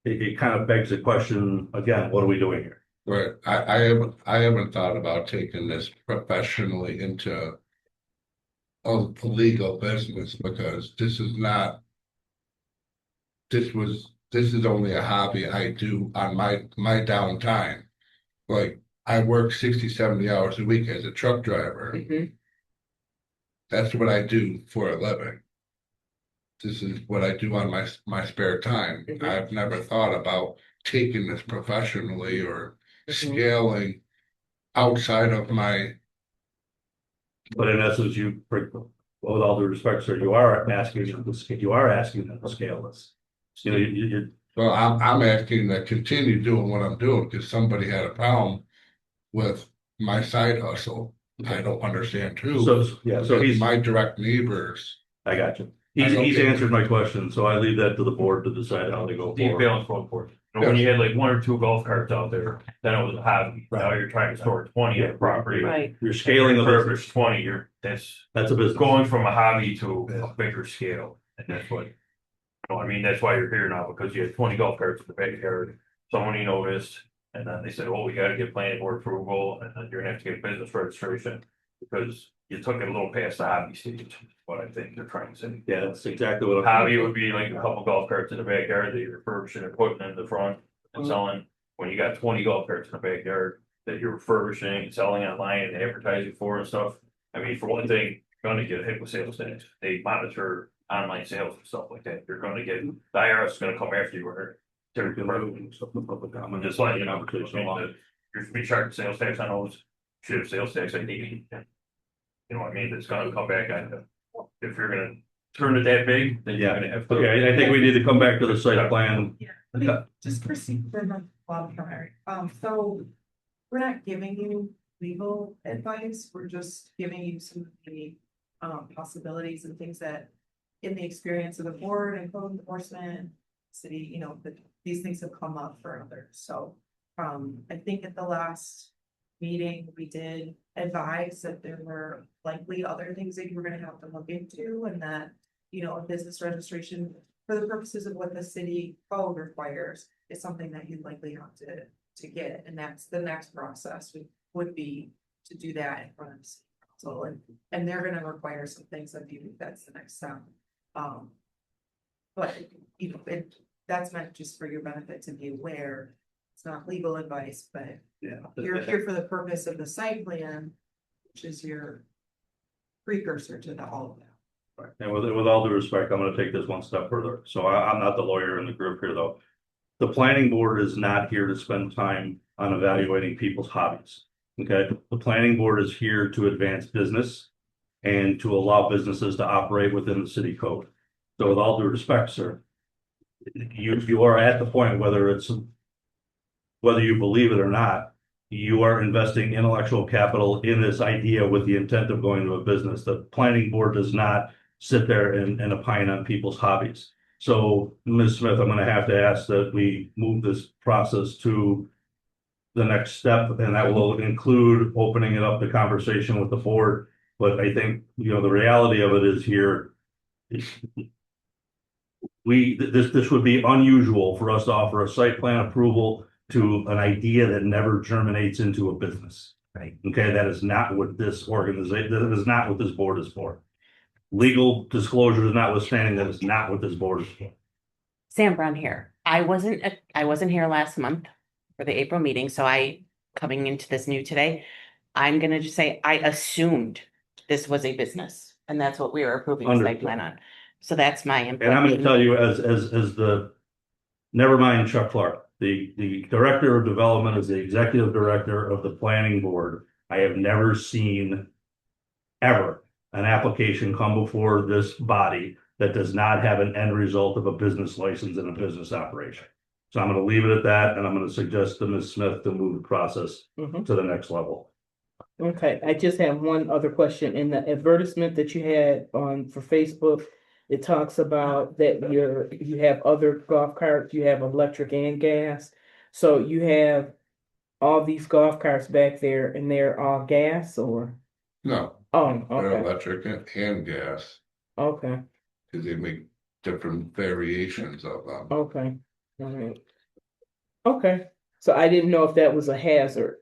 Speaker 4: it kind of begs the question again, what are we doing here?
Speaker 14: Right, I haven't thought about taking this professionally into a legal business because this is not. This is only a hobby I do on my downtime. like, I work 60, 70 hours a week as a truck driver.
Speaker 3: Mhm.
Speaker 14: That's what I do for a living. This is what I do on my spare time.
Speaker 3: Mhm.
Speaker 14: I've never thought about taking this professionally or
Speaker 3: Mhm.
Speaker 14: scaling outside of my,
Speaker 4: But in essence, with all due respect, sir, you are asking them to scale this. You know, you,
Speaker 14: well, I'm asking to continue doing what I'm doing because somebody had a problem with my side hustle. I don't understand who.
Speaker 4: so he's,
Speaker 14: My direct neighbors.
Speaker 4: I got you. He's answered my question, so I leave that to the board to decide how they go
Speaker 8: The
Speaker 4: forward.
Speaker 8: balance going forward. You know, when you had like 1 or 2 golf carts out there, then it was a hobby. Now you're trying to store 20 on the property.
Speaker 5: Right.
Speaker 4: You're scaling a
Speaker 8: Purpose
Speaker 4: business.
Speaker 8: 20, that's
Speaker 4: That's a business.
Speaker 8: going from a hobby to a bigger scale, and that's what. You know, I mean, that's why you're here now, because you had 20 golf carts in the backyard, somebody noticed, and then they said, oh, we gotta get planning board approval, and then you're gonna have to get business registration. Because you took it a little past the hobby stage, is what I think they're trying to say.
Speaker 4: Yeah, that's exactly what I'm.
Speaker 8: Hobby would be like a couple golf carts in the backyard that you're refurbishing and putting in the front and selling. When you got 20 golf carts in the backyard that you're refurbishing and selling online and advertising for and stuff. I mean, for one thing, you're gonna get hit with sales tax. They monitor online sales and stuff like that. You're gonna get, the IRS is gonna come after you or. I'm just letting you know, because you're be charging sales tax on those, should have sales tax, I think. You know what I mean? It's gonna come back on you. If you're gonna turn it that big, then you're gonna have to.
Speaker 4: Okay, I think we need to come back to the site plan.
Speaker 13: Yeah, let me just proceed for the bottom primary. So we're not giving you legal advice, we're just giving you some of the possibilities and things that in the experience of the board and code enforcement, city, you know, that these things have come up for others. So I think at the last meeting, we did advise that there were likely other things that you were gonna have to look into, and that, you know, a business registration for the purposes of what the city code requires is something that you'd likely have to get, and that's the next process would be to do that in front of the city council, and they're gonna require some things of you. That's the next step. But you know, that's meant just for your benefit to be aware. It's not legal advice, but
Speaker 4: Yeah.
Speaker 13: you're here for the purpose of the site plan, which is your precursor to all of that.
Speaker 4: Right. And with all due respect, I'm gonna take this one step further. So I'm not the lawyer in the group here, though. The planning board is not here to spend time on evaluating people's hobbies. Okay, the planning board is here to advance business and to allow businesses to operate within the city code. So with all due respect, sir, you are at the point, whether you believe it or not, you are investing intellectual capital in this idea with the intent of going to a business. The planning board does not sit there and opine on people's hobbies. So, Ms. Smith, I'm gonna have to ask that we move this process to the next step, and that will include opening it up to conversation with the board. But I think, you know, the reality of it is here, this would be unusual for us to offer a site plan approval to an idea that never germinates into a business.
Speaker 5: Right.
Speaker 4: Okay, that is not what this organization, that is not what this board is for. Legal disclosure is notwithstanding, that is not what this board is for.
Speaker 5: Sam Brown here. I wasn't here last month for the April meeting, so coming into this new today, I'm gonna just say, I assumed this was a business, and that's what we were approving the site plan on. So that's my input.
Speaker 4: And I'm gonna tell you, as the, never mind Chuck Clark, the director of development is the executive director of the planning board. I have never seen ever an application come before this body that does not have an end result of a business license and a business operation. So I'm gonna leave it at that, and I'm gonna suggest to Ms. Smith to move the process to the next level.
Speaker 3: Okay, I just have one other question. In the advertisement that you had for Facebook, it talks about that you have other golf carts, you have electric and gas. So you have all these golf carts back there and they're all gas or?
Speaker 14: No,
Speaker 3: Oh,
Speaker 14: they're
Speaker 3: okay,
Speaker 14: electric and gas,
Speaker 3: okay,
Speaker 14: because they make different variations of them.
Speaker 3: okay, all right. Okay, so I didn't know if that was a hazard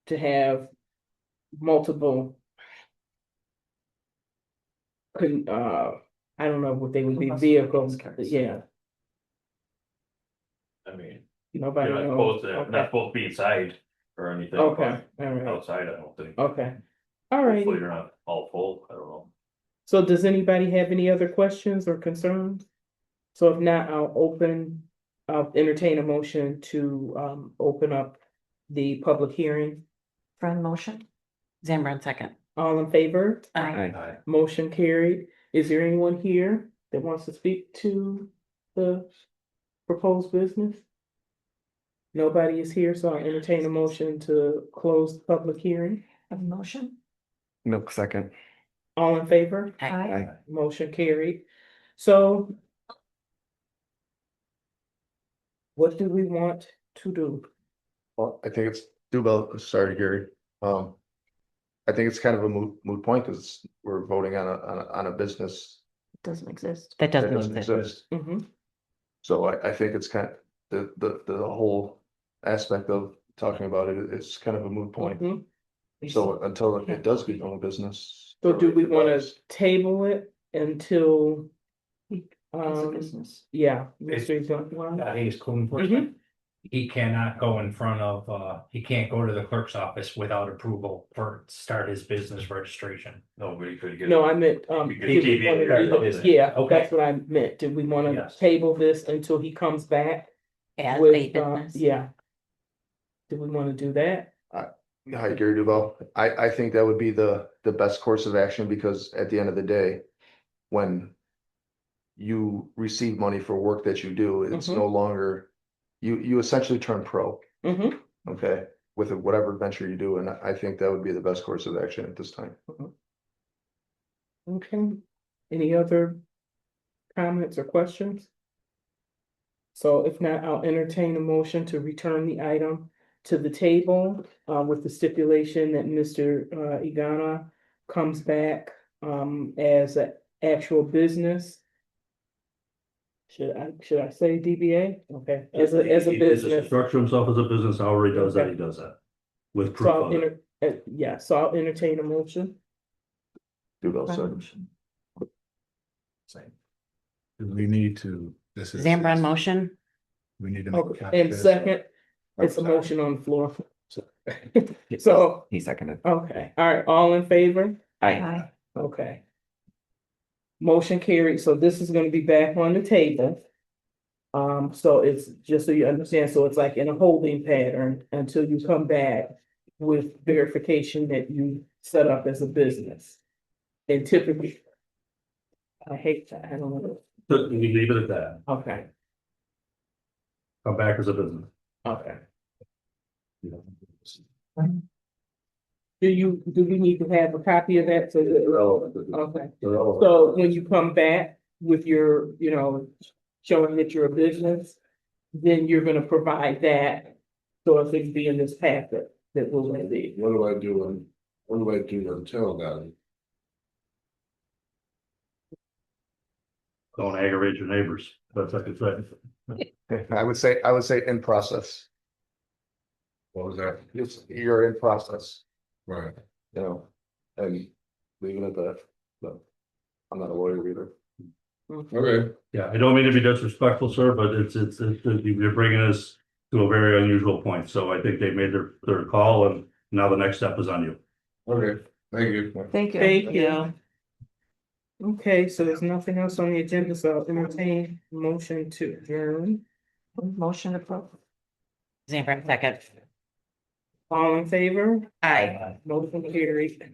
Speaker 3: to have multiple. I don't know what they would be, vehicles, yeah,
Speaker 8: I mean,
Speaker 3: nobody
Speaker 8: you're not
Speaker 3: knows.
Speaker 8: supposed to be inside or anything.
Speaker 3: Okay,
Speaker 8: but
Speaker 3: all right,
Speaker 8: Outside, I don't think.
Speaker 3: okay. All right,
Speaker 8: Hopefully they're not all full, I don't know.
Speaker 3: so does anybody have any other questions or concerns? So if not, I'll entertain a motion to open up the public hearing.
Speaker 7: Friend motion?
Speaker 5: Zambran second.
Speaker 3: All in favor?
Speaker 9: Aye.
Speaker 3: Motion carried. Is there anyone here that wants to speak to the proposed business? Nobody is here, so I'll entertain a motion to close the public hearing.
Speaker 7: Have a motion?
Speaker 9: Milk second.
Speaker 3: All in favor?
Speaker 7: Aye.
Speaker 9: Aye.
Speaker 3: Motion carried. So what do we want to do?
Speaker 11: Well, I think it's sorry, Gary. I think it's kind of a moot point because we're voting on a business
Speaker 7: It doesn't exist.
Speaker 5: That
Speaker 11: that
Speaker 5: doesn't
Speaker 11: doesn't
Speaker 5: exist.
Speaker 11: exist.
Speaker 3: Mhm.
Speaker 11: So I think it's kind of the whole aspect of talking about it is kind of a moot point.
Speaker 3: Mhm.
Speaker 11: So until it does become a business.
Speaker 3: So do we want to table it until,
Speaker 7: It's a
Speaker 3: um,
Speaker 7: business.
Speaker 3: yeah.
Speaker 1: It's-
Speaker 3: Mr. Dunn?
Speaker 1: He's code enforcement. He cannot go in front of, he can't go to the clerk's office without approval for start his business registration.
Speaker 8: Nobody could get.
Speaker 3: No, I meant,
Speaker 8: You could
Speaker 3: did we
Speaker 8: deviate
Speaker 3: wanna
Speaker 8: it
Speaker 3: do
Speaker 8: or
Speaker 3: this?
Speaker 8: something.
Speaker 3: Yeah,
Speaker 1: Okay.
Speaker 3: that's what I meant. Did we want to
Speaker 1: Yes.
Speaker 3: table this until he comes back
Speaker 5: As a
Speaker 3: with,
Speaker 5: business.
Speaker 3: yeah. Do we want to do that?
Speaker 11: Hi, Gary Duval. I think that would be the best course of action because at the end of the day, when you receive money for work that you do, it's
Speaker 3: Mhm.
Speaker 11: no longer, you essentially turn pro,
Speaker 3: Mm-hmm.
Speaker 11: okay, with whatever venture you do, and I think that would be the best course of action at this time.
Speaker 3: Okay. Any other comments or questions? So if not, I'll entertain a motion to return the item to the table, with the stipulation that Mr. Igana comes back, as an actual business. Should I say DBA? Okay, as a
Speaker 4: He does
Speaker 3: business.
Speaker 4: Structure himself as a business, however he does that, he does that. With
Speaker 3: So
Speaker 4: proof
Speaker 3: I'll
Speaker 4: of it.
Speaker 3: yeah, so I'll entertain a motion.
Speaker 11: Duval
Speaker 7: Friend
Speaker 11: said.
Speaker 7: motion.
Speaker 6: We need to, this is.
Speaker 5: Zambran motion.
Speaker 6: We need to. make a
Speaker 3: Okay,
Speaker 6: copy of
Speaker 3: and
Speaker 6: this.
Speaker 3: second, it's a
Speaker 6: sorry.
Speaker 3: motion on the floor. So,
Speaker 9: He seconded.
Speaker 3: okay, all right, all in favor?
Speaker 7: Aye.
Speaker 3: Okay. Motion carried, so this is gonna be back on the table. So it's, just so you understand, so it's like in a holding pattern until you come back with verification that you set up as a business. And typically, I hate that, I don't know,
Speaker 4: So we leave it at that,
Speaker 3: okay,
Speaker 4: come back as a business.
Speaker 3: okay. Do we need to have a copy of that? Okay, so when you come back with your, showing that you're a business, then you're gonna provide that. So if it be in this packet that will be.
Speaker 14: What do I do until then?
Speaker 4: Don't aggravate your neighbors, that's like it's right.
Speaker 11: I would say in process.
Speaker 14: What was that?
Speaker 11: You're in process,
Speaker 14: Right.
Speaker 11: and leave it at that, but I'm not a lawyer either.
Speaker 14: Okay.
Speaker 4: Yeah, I don't mean to be disrespectful, sir, but you're bringing us to a very unusual point, so I think they made their call and now the next step is on you.
Speaker 14: Okay, thank you.
Speaker 7: Thank you.
Speaker 3: Thank you. Okay, so there's nothing else on the agenda, so I'll entertain motion to adjourn.
Speaker 7: Motion approved.
Speaker 5: Zambran second.
Speaker 3: All in favor?
Speaker 5: Aye.
Speaker 3: Motion carried.